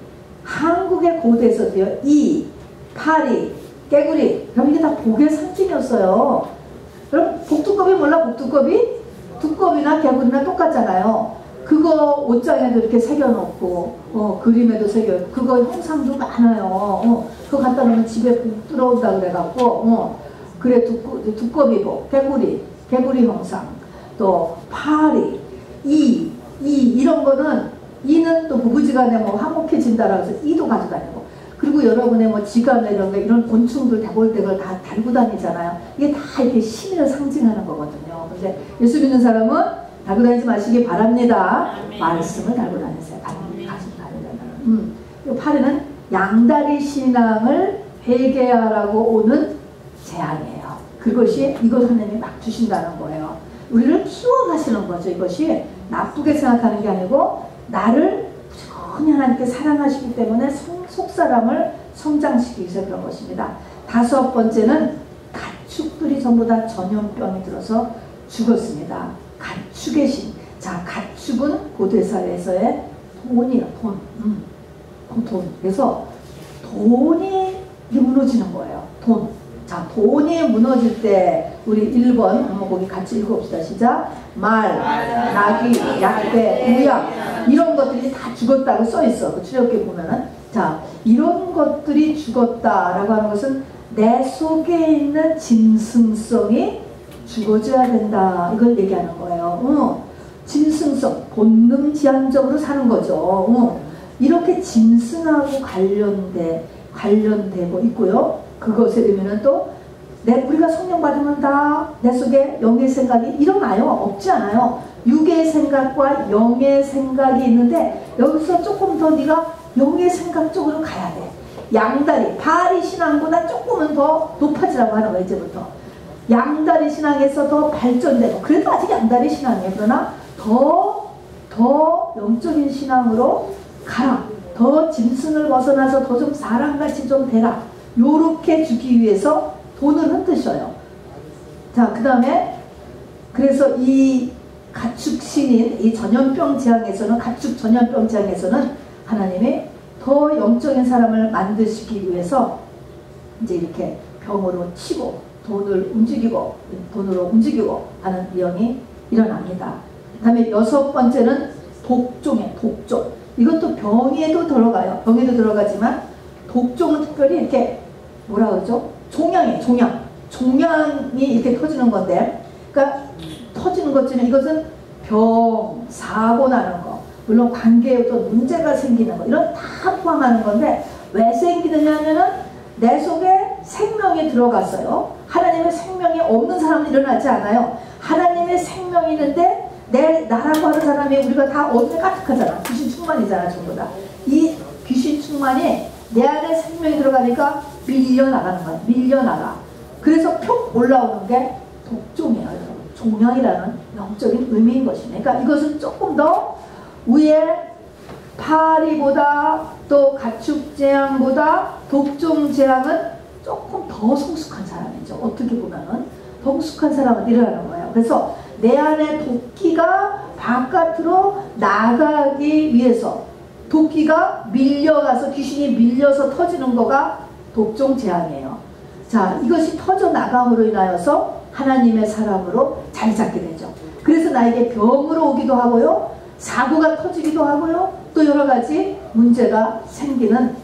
Speaker 1: 한국의 고대에서도요, 이 파리, 깨구리, 그럼 이게 다 복의 상징이었어요. 그럼 복두꺼비 몰라? 복두꺼비? 두꺼비나 개구리나 똑같잖아요. 그거 옷장에도 이렇게 새겨놓고, 그림에도 새겨놓고, 그거 형상도 많아요. 그거 갖다 놓으면 집에 복 들어온다 그래갖고, 그래, 두꺼비 복, 개구리 형상, 또 파리, 이런 거는, 이는 또 부부지간에 뭐 화목해진다라고 해서 이도 가져다니고, 그리고 여러분의 뭐 지갑 이런 거, 이런 곤충들 대골대골 다 달고 다니잖아요. 이게 다 이렇게 신을 상징하는 거거든요. 근데 예수 믿는 사람은 달고 다니지 마시기 바랍니다. 말씀을 달고 다니세요. 가지고 다니려면. 이 파리는 양다리 신앙을 회개하라고 오는 제안이에요. 그것이 이것 하나님이 막 주신다는 거예요. 우리를 키워가시는 거죠. 이것이 나쁘게 생각하는 게 아니고 나를 부지런히 하나님께 사랑하시기 때문에 속사람을 성장시키기 위해서 그런 것입니다. 다섯 번째는 가축들이 전부 다 전염병이 들어서 죽었습니다. 가축의 신. 자, 가축 가축은 고대사에서의 돈이야, 돈. 돈. 그래서 돈이 무너지는 거예요. 돈. 자, 돈이 무너질 때 우리 1번 한번 거기 같이 읽어봅시다. 시작. 말, 나귀, 약배, 우양 이런 것들이 다 죽었다고 써있어. 그 출애굽기 보면은. 자, 이런 것들이 죽었다라고 하는 것은 내 속에 있는 짐승성이 죽어져야 된다. 이걸 얘기하는 거예요. 짐승성, 본능 지향적으로 사는 거죠. 이렇게 짐승하고 관련되고 있고요. 그것에 되면은 또 우리가 성령 받으면 다 내 속에 영의 생각이 일어나요? 없지 않아요? 육의 생각과 영의 생각이 있는데 여기서 조금 더 네가 영의 생각 쪽으로 가야 돼. 양다리, 바리 신앙보다 조금은 더 높아지라고 하는 거예요. 이제부터 양다리 신앙에서 더 발전되고, 그래도 아직 양다리 신앙이에요. 그러나 더 영적인 신앙으로 가라. 더 짐승을 벗어나서 더 좀 사람같이 좀 되라. 요렇게 주기 위해서 돈을 흔드셔요. 자, 그 다음에 그래서 이 가축신인 이 전염병 재앙에서는, 가축 전염병 재앙에서는 하나님이 더 영적인 사람을 만드시기 위해서 이제 이렇게 병으로 치고 돈으로 움직이고 하는 위험이 일어납니다. 그 다음에 6번째는 독종이에요. 독종. 이것도 병에도 들어가요. 병에도 들어가지만 독종은 특별히 이렇게 뭐라 그러죠? 종양이에요. 종양이 이렇게 터지는 건데, 그러니까 터지는 것 중에 이것은 병, 사고 나는 거, 물론 관계에 어떤 문제가 생기는 거, 이런 다 포함하는 건데, 왜 생기느냐 하면은 내 속에 생명이 들어갔어요. 하나님의 생명이 없는 사람은 일어나지 않아요. 하나님의 생명이 있는데 나라고 하는 사람이, 우리가 다 어둠에 가득하잖아. 귀신 충만이잖아. 전부 다. 이 귀신 충만이 내 안에 생명이 들어가니까 밀려나가는 거야. 밀려나가. 그래서 푹 올라오는 게 독종이에요. 여러분. 종양이라는 영적인 의미인 것이네. 그러니까 이것은 조금 더 위에 파리보다 또 가축재앙보다 독종재앙은 조금 더 성숙한 사람이죠. 어떻게 보면은 더 성숙한 사람은 일어나는 거예요. 그래서 내 안에 도끼가 바깥으로 나가기 위해서, 도끼가 밀려가서 귀신이 밀려서 터지는 거가 독종재앙이에요. 자, 이것이 터져나감으로 인하여서 하나님의 사람으로 자리 잡게 되죠. 그래서 나에게 병으로 오기도 하고요, 사고가 터지기도 하고요, 또 여러 가지 문제가 생기는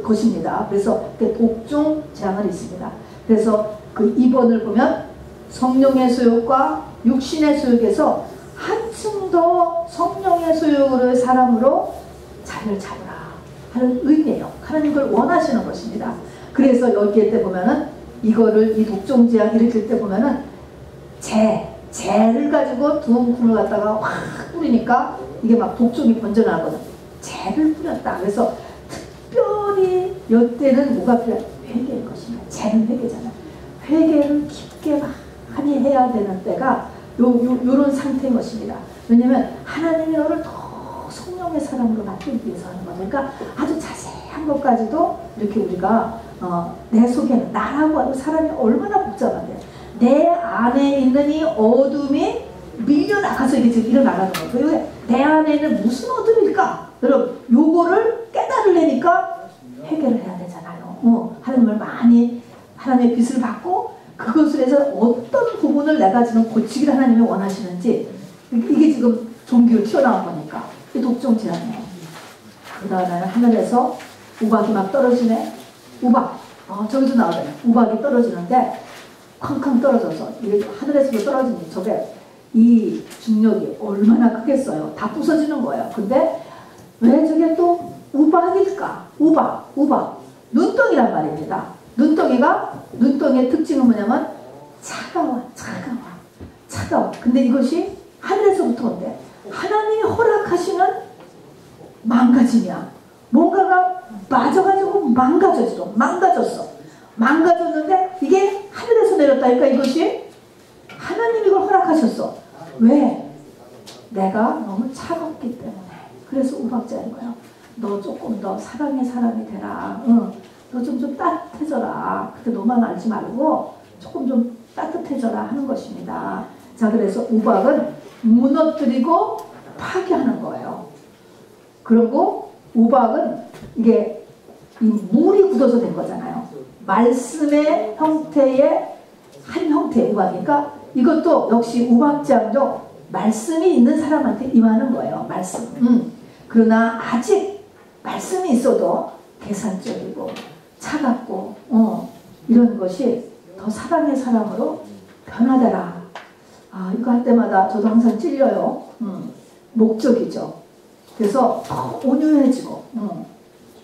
Speaker 1: 것입니다. 그래서 독종 재앙은 있습니다. 그래서 그 2번을 보면 성령의 소욕과 육신의 소욕에서 한층 더 성령의 소욕으로 사람으로 자리를 잡으라 하는 의미예요. 하나님 그걸 원하시는 것입니다. 그래서 여기에 때 보면은 이거를, 이 독종 재앙 일으킬 때 보면은 재를 가지고 두움금을 갖다가 확 뿌리니까 이게 막 독종이 번져나거든. 재를 뿌렸다. 그래서 특별히 이때는 뭐가 필요해? 회개인 것입니다. 재는 회개잖아요. 회개를 깊게 많이 해야 되는 때가 요런 상태인 것입니다. 왜냐면 하나님이 너를 더 성령의 사람으로 만들기 위해서 하는 거죠. 그러니까 아주 자세한 것까지도 이렇게 우리가 내 속에는, 나라고 하는 사람이 얼마나 복잡한데 내 안에 있는 이 어둠이 밀려나가서 이게 지금 일어나가는 거예요. 내 안에는 무슨 어둠일까? 여러분, 요거를 깨달으려니까 회개를 해야 되잖아요. 하나님을 많이, 하나님의 빛을 받고 그것을 해서 어떤 부분을 내가 지금 고치기를 하나님이 원하시는지, 이게 지금 종기로 튀어나온 거니까. 이 독종 재앙이에요. 그 다음에 하늘에서 우박이 막 떨어지네. 우박. 저기도 나오잖아요. 우박이 떨어지는데 쾅쾅 떨어져서, 이게 하늘에서도 떨어지니 저게 이 중력이 얼마나 크겠어요. 다 부서지는 거예요. 근데 왜 저게 또 우박일까? 우박. 눈덩이란 말입니다. 눈덩이의 특징은 뭐냐면 차가워. 근데 이것이 하늘에서부터 온대. 하나님이 허락하시는 망가짐이야. 뭔가가 맞아가지고 망가졌는데 이게 하늘에서 내렸다니까. 이것이 하나님이 이걸 허락하셨어. 왜? 내가 너무 차갑기 때문에. 그래서 우박자인 거예요. 너 조금 더 사랑의 사람이 되라. 너 좀 따뜻해져라. 그때 너만 알지 말고 조금 좀 따뜻해져라 하는 것입니다. 자, 그래서 우박은 무너뜨리고 파괴하는 거예요. 그리고 우박은 이게 이 물이 굳어서 된 거잖아요. 말씀의 형태의 한 형태의 우박이니까 이것도 역시 우박장도 말씀이 있는 사람한테 임하는 거예요. 말씀. 그러나 아직 말씀이 있어도 계산적이고 차갑고 이런 것이 더 사랑의 사람으로 변화되라. 아, 이거 할 때마다 저도 항상 찔려요. 목적이죠. 그래서 더 온유해지고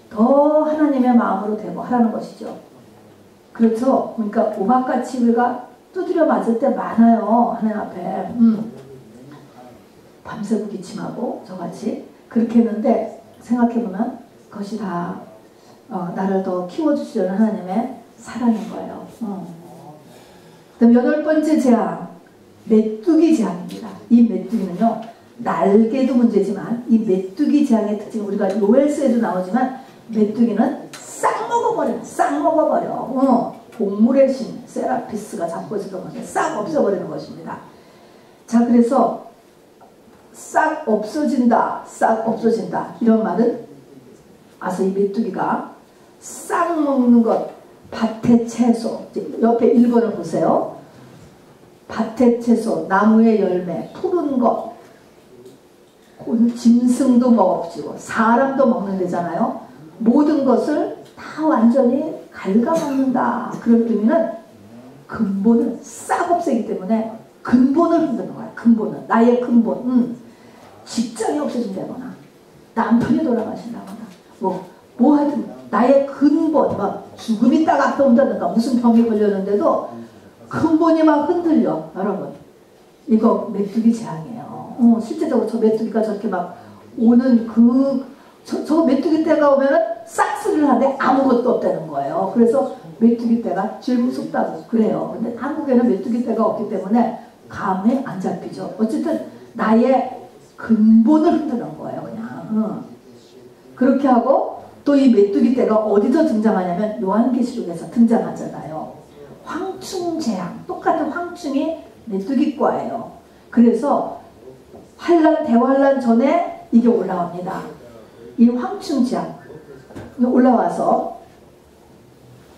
Speaker 1: 더 하나님의 마음으로 되고 하라는 것이죠. 그래서 그러니까 우박같이 우리가 두드려 맞을 때 많아요. 하나님 앞에 밤새고 기침하고 저같이 그렇게 했는데 생각해보면 그것이 다 나를 더 키워주시려는 하나님의 사랑인 거예요. 그다음 8번째 재앙, 메뚜기 재앙입니다. 이 메뚜기는요, 날개도 문제지만 이 메뚜기 재앙의 특징은 우리가 요엘서에도 나오지만 메뚜기는 싹 먹어버려. 동물의 신 세라피스가 잡고 있었던 건데 싹 없애버리는 것입니다. 자, 그래서 싹 없어진다 이런 말은 아서 이 메뚜기가 싹 먹는 것, 밭의 채소, 옆에 1번을 보세요. 밭의 채소, 나무의 열매, 푸른 것, 짐승도 먹어치고 사람도 먹는 데잖아요. 모든 것을 다 완전히 갉아먹는다. 그런 의미는 근본을 싹 없애기 때문에 근본을 흔드는 거야. 근본은 나의 근본. 직장이 없어진다거나 남편이 돌아가신다거나 뭐 하여튼 나의 근본 막 죽음이 딱 앞에 온다든가 무슨 병이 걸렸는데도 근본이 막 흔들려. 여러분 이거 메뚜기 재앙이에요. 실제적으로 저 메뚜기가 저렇게 막 오는 저 메뚜기 때가 오면은 싹쓸이를 하는데 아무것도 없다는 거예요. 그래서 메뚜기 때가 제일 무섭다고 그래요. 근데 한국에는 메뚜기 때가 없기 때문에 감에 안 잡히죠. 어쨌든 나의 근본을 흔드는 거예요. 그냥 그렇게 하고 또 이 메뚜기 때가 어디서 등장하냐면 요한계시록에서 등장하잖아요. 황충재앙, 똑같은 황충이 메뚜기과예요. 그래서 대환란 전에 이게 올라옵니다. 이 황충재앙 올라와서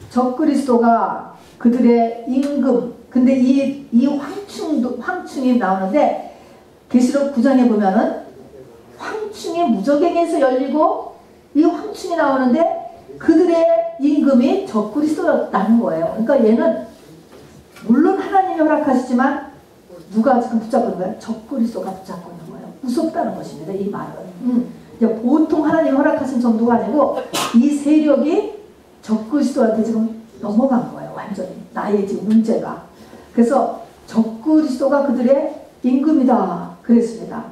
Speaker 1: 적그리스도가 그들의 임금, 근데 이 황충이 나오는데 계시록 9장에 보면은 황충이 무적행에서 열리고 이 황충이 나오는데 그들의 임금이 적그리스도라는 거예요. 그러니까 얘는 물론 하나님이 허락하시지만 누가 지금 붙잡고 있는 거예요? 적그리스도가 붙잡고 있는 거예요. 무섭다는 것입니다. 이 말은. 보통 하나님이 허락하신 정도가 아니고 이 세력이 적그리스도한테 지금 넘어간 거예요. 완전히. 나의 지금 문제가. 그래서 적그리스도가 그들의 임금이다. 그랬습니다.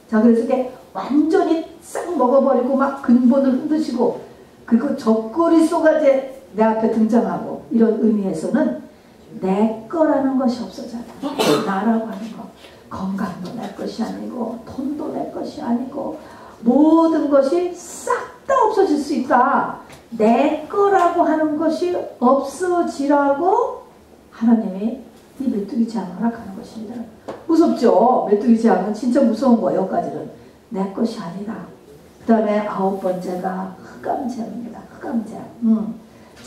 Speaker 1: 자, 그래서 이게 완전히 싹 먹어버리고 막 근본을 흔드시고 그리고 적그리스도가 이제 내 앞에 등장하고 이런 의미에서는 내 거라는 것이 없어져요. 나라고 하는 거. 건강도 내 것이 아니고 돈도 내 것이 아니고 모든 것이 싹 다 없어질 수 있다. 내 거라고 하는 것이 없어지라고 하나님이 이 메뚜기 재앙을 허락하는 것입니다. 무섭죠? 메뚜기 재앙은 진짜 무서운 거예요. 여기까지는. 내 것이 아니다. 그 다음에 9번째가 흑암재앙입니다. 흑암재앙.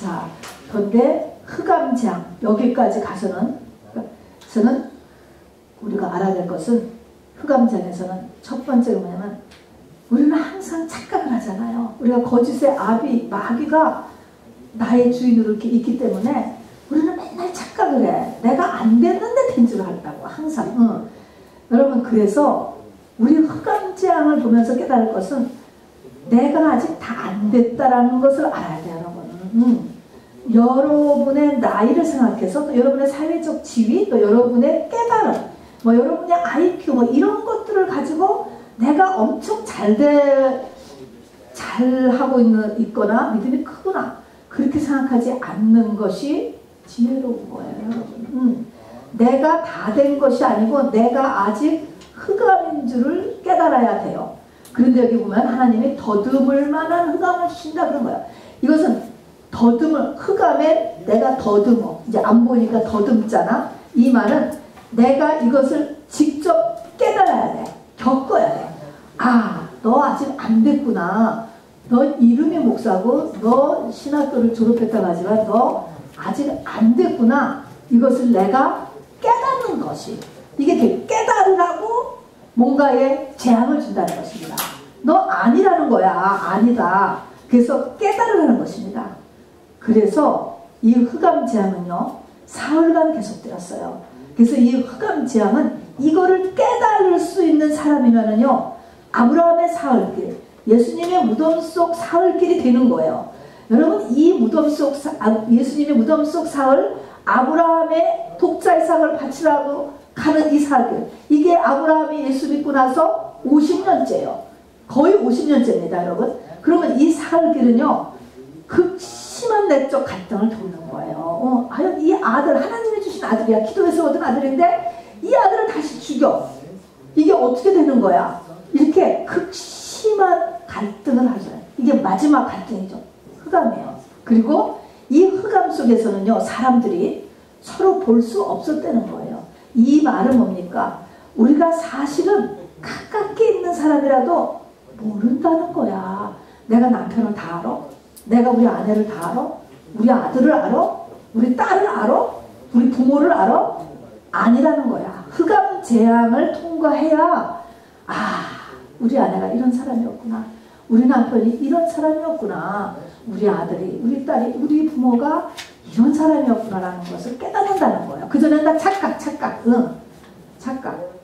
Speaker 1: 자, 그런데 흑암재앙 여기까지 가서는 우리가 알아야 될 것은 흑암재앙에서는 첫 번째가 뭐냐면 우리는 항상 착각을 하잖아요. 우리가 거짓의 마귀가 나의 주인으로 이렇게 있기 때문에 우리는 맨날 착각을 해. 내가 안 됐는데 된 줄 알다고 항상. 여러분 그래서 우리 흑암재앙을 보면서 깨달을 것은 내가 아직 다 안 됐다라는 것을 알아야 돼요. 여러분. 여러분의 나이를 생각해서 또 여러분의 사회적 지위 또 여러분의 깨달음 여러분의 IQ 이런 것들을 가지고 내가 엄청 잘하고 있거나 믿음이 크구나 그렇게 생각하지 않는 것이 지혜로운 거예요. 여러분. 내가 다 된 것이 아니고 내가 아직 흑암인 줄을 깨달아야 돼요. 그런데 여기 보면 하나님이 더듬을 만한 흑암을 주신다 그런 거예요. 이것은 흑암에 내가 더듬어. 이제 안 보니까 더듬잖아. 이 말은 내가 이것을 직접 깨달아야 돼. 겪어야 돼. 아, 너 아직 안 됐구나. 너 이름이 목사고 너 신학교를 졸업했다고 하지만 너 아직 안 됐구나. 이것을 내가 깨닫는 것이, 이게 깨달으라고 뭔가에 재앙을 준다는 것입니다. 너 아니라는 거야. 아니다. 그래서 깨달으라는 것입니다. 그래서 이 흑암 재앙은요, 사흘간 계속되었어요. 그래서 이 흑암 재앙은 이거를 깨달을 수 있는 사람이면은요, 아브라함의 사흘길, 예수님의 무덤 속 사흘길이 되는 거예요. 여러분, 이 무덤 속 예수님의 무덤 속 사흘, 아브라함의 독자이삭을 바치라고 가는 이 사흘길, 이게 아브라함이 예수 믿고 나서 50년째예요. 거의 50년째입니다, 여러분. 그러면 이 사흘길은요, 극심한 내적 갈등을 돕는 거예요. 과연 이 아들, 하나님이 주신 아들이야. 기도해서 얻은 아들인데 이 아들을 다시 죽여. 이게 어떻게 되는 거야? 이렇게 극심한 갈등을 하죠. 이게 마지막 갈등이죠. 흑암이에요. 그리고 이 흑암 속에서는요, 사람들이 서로 볼 수 없었다는 거예요. 이 말은 뭡니까? 우리가 사실은 가깝게 있는 사람이라도 모른다는 거야. 내가 남편을 다 알아? 내가 우리 아내를 다 알아? 우리 아들을 알아? 우리 딸을 알아? 우리 부모를 알아? 아니라는 거야. 흑암 재앙을 통과해야, 아, 우리 아내가 이런 사람이었구나. 우리 남편이 이런 사람이었구나. 우리 아들이, 우리 딸이, 우리 부모가 이런 사람이었구나라는 것을 깨닫는다는 거예요. 그전엔 다 착각.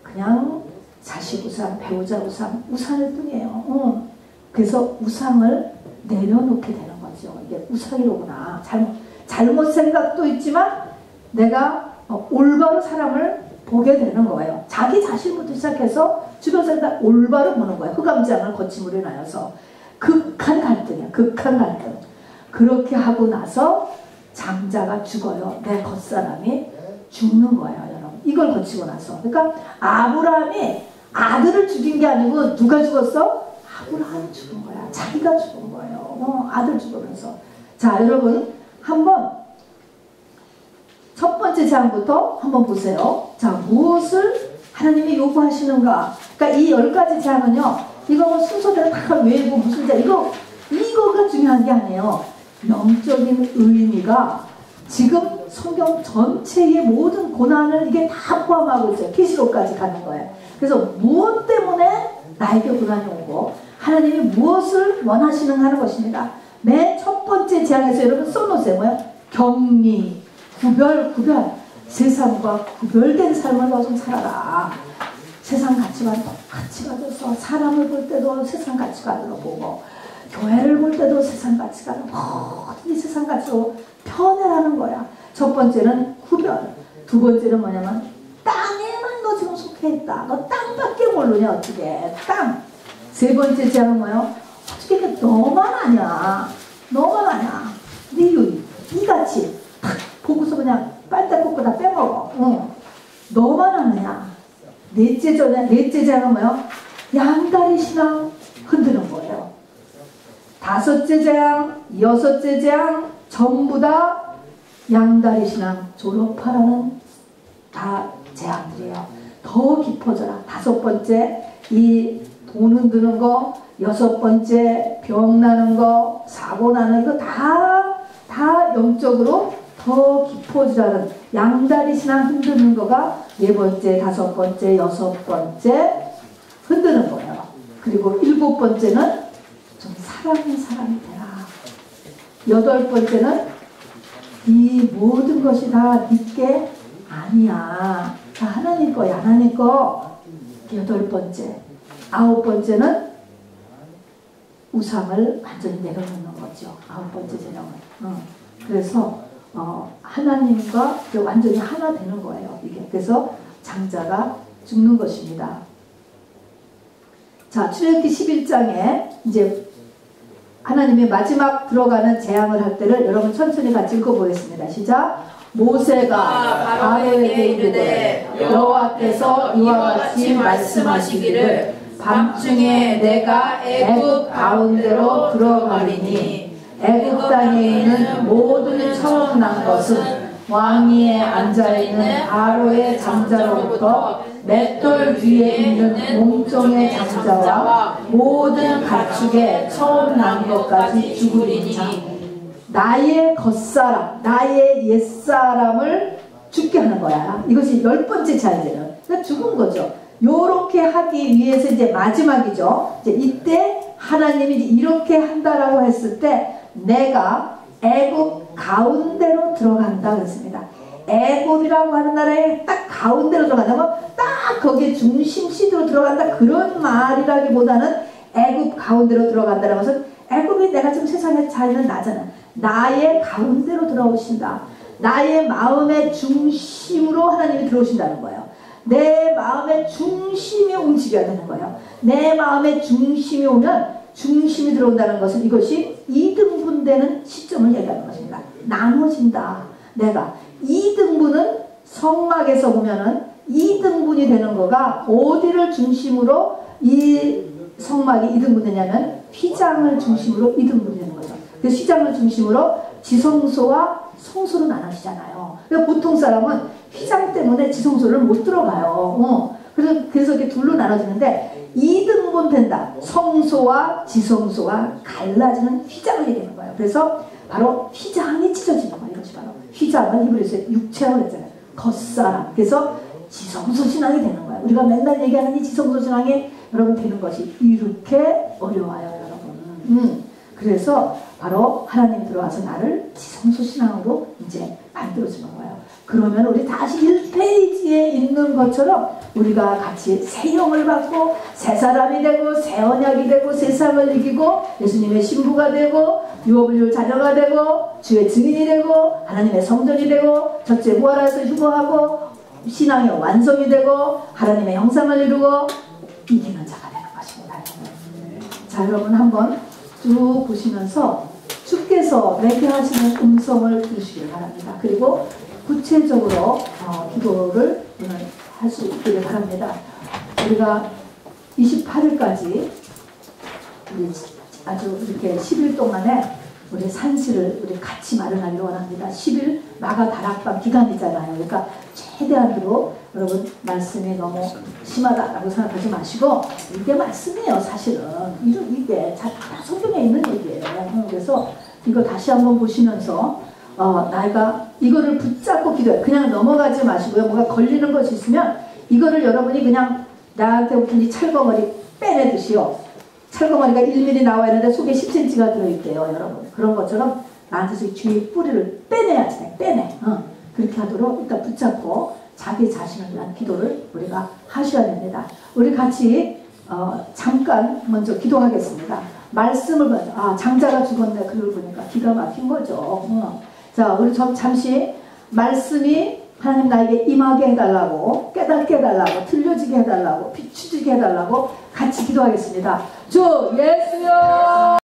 Speaker 1: 그냥 자식 우상, 배우자 우상, 우상일 뿐이에요. 그래서 우상을 내려놓게 되는 거죠. 이게 우상이로구나. 잘못 생각도 있지만 내가 올바로 사람을 보게 되는 거예요. 자기 자신부터 시작해서 주변 사람 올바로 보는 거예요. 흑암장을 거침으로 인하여서. 극한 갈등이야. 극한 갈등. 그렇게 하고 나서 장자가 죽어요. 내 겉사람이 죽는 거예요, 여러분. 이걸 거치고 나서. 그러니까 아브라함이 아들을 죽인 게 아니고 누가 죽었어? 아브라함이 죽은 거야. 자기가 죽은 거예요. 아들 죽으면서. 자, 여러분 한번 첫 번째 재앙부터 한번 보세요. 자, 무엇을 하나님이 요구하시는가? 그러니까 이 10가지 재앙은요, 이거 뭐 순서대로 다 외우고 무슨 재앙, 이거가 중요한 게 아니에요. 영적인 의미가 지금 성경 전체의 모든 고난을 이게 다 포함하고 있어요. 계시록까지 가는 거예요. 그래서 무엇 때문에 나에게 고난이 오고 하나님이 무엇을 원하시는가 하는 것입니다. 맨 첫 번째 재앙에서 여러분 써놓으세요. 뭐요? 격리, 구별. 세상과 구별된 삶을 너 좀 살아라. 세상 가치관 똑같이 가져서 사람을 볼 때도 세상 가치관으로 보고, 교회를 볼 때도 세상 가치관으로, 모든 세상 가치로 편애하는 거야. 첫 번째는 구별. 두 번째는 뭐냐면 땅에만 너 지금 속해 있다. 너 땅밖에 모르냐 어떻게? 땅. 세 번째 재앙은 뭐예요? 어떻게 너만 아냐? 네 유이, 이같이 보고서 그냥 빨대 꽂고 다 빼먹어. 너만 아느냐? 넷째 재앙은 뭐예요? 양다리 신앙 흔드는 거예요. 다섯째 재앙, 여섯째 재앙 전부 다 양다리 신앙 졸업하라는 다 재앙들이에요. 더 깊어져라. 다섯 번째 이 돈 흔드는 거, 여섯 번째 병 나는 거, 사고 나는 거 다 영적으로 더 깊어지라는 양다리 신앙 흔드는 거가 네 번째, 다섯 번째, 여섯 번째 흔드는 거예요. 그리고 일곱 번째는 좀 사랑하는 사람이 되라. 여덟 번째는 이 모든 것이 다 네게 아니야. 다 하나님 거야. 하나님 거. 여덟 번째. 아홉 번째는 우상을 완전히 내려놓는 거죠. 아홉 번째 재앙은. 그래서 하나님과 완전히 하나 되는 거예요. 이게. 그래서 장자가 죽는 것입니다. 자, 출애굽기 11장에 이제 하나님이 마지막 들어가는 재앙을 할 때를 여러분 천천히 같이 읽어보겠습니다. 시작. 모세가 바로에게 이르되 여호와께서 이와 같이 말씀하시기를 밤중에 내가 애굽 가운데로 들어가리니 애굽 땅에 있는 모든 처음 난 것은 왕위에 앉아있는 바로의 장자로부터 맷돌 위에 있는 몸종의 장자와 모든 가축의 처음 난 것까지 죽으리니 나의 겉사람, 나의 옛사람을 죽게 하는 거야. 이것이 10번째 차이제는. 그러니까 죽은 거죠. 요렇게 하기 위해서 이제 마지막이죠. 이제 이때 하나님이 이렇게 한다라고 했을 때 내가 애굽 가운데로 들어간다 그랬습니다. 애굽이라고 하는 나라에 딱 가운데로 들어간다면 딱 거기에 중심시대로 들어간다 그런 말이라기보다는 애굽 가운데로 들어간다는 것은 애굽이 내가 지금 세상에 잘 있는 나잖아. 나의 가운데로 들어오신다. 나의 마음의 중심으로 하나님이 들어오신다는 거예요. 내 마음의 중심이 움직여야 되는 거예요. 내 마음의 중심이 오면 중심이 들어온다는 것은 이것이 이등분되는 시점을 얘기하는 것입니다. 나눠진다. 내가 2등분은 성막에서 보면은 2등분이 되는 거가 어디를 중심으로 이 성막이 2등분되냐면 휘장을 중심으로 2등분이 되는 거죠. 그 휘장을 중심으로 지성소와 성소로 나눠지잖아요. 그러니까 보통 사람은 휘장 때문에 지성소를 못 들어가요. 그래서 이렇게 둘로 나눠지는데 2등분 된다. 성소와 지성소가 갈라지는 휘장을 얘기하는 거예요. 그래서 바로 휘장이 찢어지는 거예요. 이것이 바로 휘장은 히브리서에 육체라고 했잖아요. 겉사람. 그래서 지성소 신앙이 되는 거예요. 우리가 맨날 얘기하는 이 지성소 신앙이 여러분 되는 것이 이렇게 어려워요, 여러분. 그래서 바로 하나님 들어와서 나를 지성소 신앙으로 이제 만들어주는 거예요. 그러면 우리 다시 1페이지에 있는 것처럼 우리가 같이 새 영을 받고 새 사람이 되고 새 언약이 되고 세상을 이기고 예수님의 신부가 되고 유업을 이룰 자녀가 되고 주의 증인이 되고 하나님의 성전이 되고 첫째 부활해서 휴거하고 신앙의 완성이 되고 하나님의 형상을 이루고 이기는 자가 되는 것입니다. 자, 여러분 한번 쭉 보시면서 주께서 내게 하시는 음성을 들으시길 바랍니다. 그리고 구체적으로 기도를 할 수 있기를 바랍니다. 우리가 28일까지 우리 아주 이렇게 10일 동안에 우리 산실을 우리 같이 마련하기를 원합니다. 10일 마가 다락방 기간이잖아요. 그러니까 최대한으로 여러분 말씀이 너무 심하다라고 생각하지 마시고 이게 말씀이에요. 사실은 이게 다 성경에 있는 얘기예요. 그래서 이거 다시 한번 보시면서 내가 이거를 붙잡고 기도해. 그냥 넘어가지 마시고요. 뭔가 걸리는 것이 있으면 이거를 여러분이 그냥 나한테 무슨 철거머리 빼내듯이요. 철거머리가 1mm 나와야 하는데 속에 10cm가 들어있대요. 여러분. 그런 것처럼 나한테서 뒤에 뿌리를 빼내야지. 빼내. 그렇게 하도록 일단 붙잡고 자기 자신을 위한 기도를 우리가 하셔야 됩니다. 우리 같이 잠깐 먼저 기도하겠습니다. 말씀을 봐요. 장자가 죽었네. 그걸 보니까 기가 막힌 거죠. 자, 우리 잠시 말씀이 하나님 나에게 임하게 해달라고, 깨닫게 해달라고, 들려지게 해달라고, 비추지게 해달라고 같이 기도하겠습니다. 주 예수여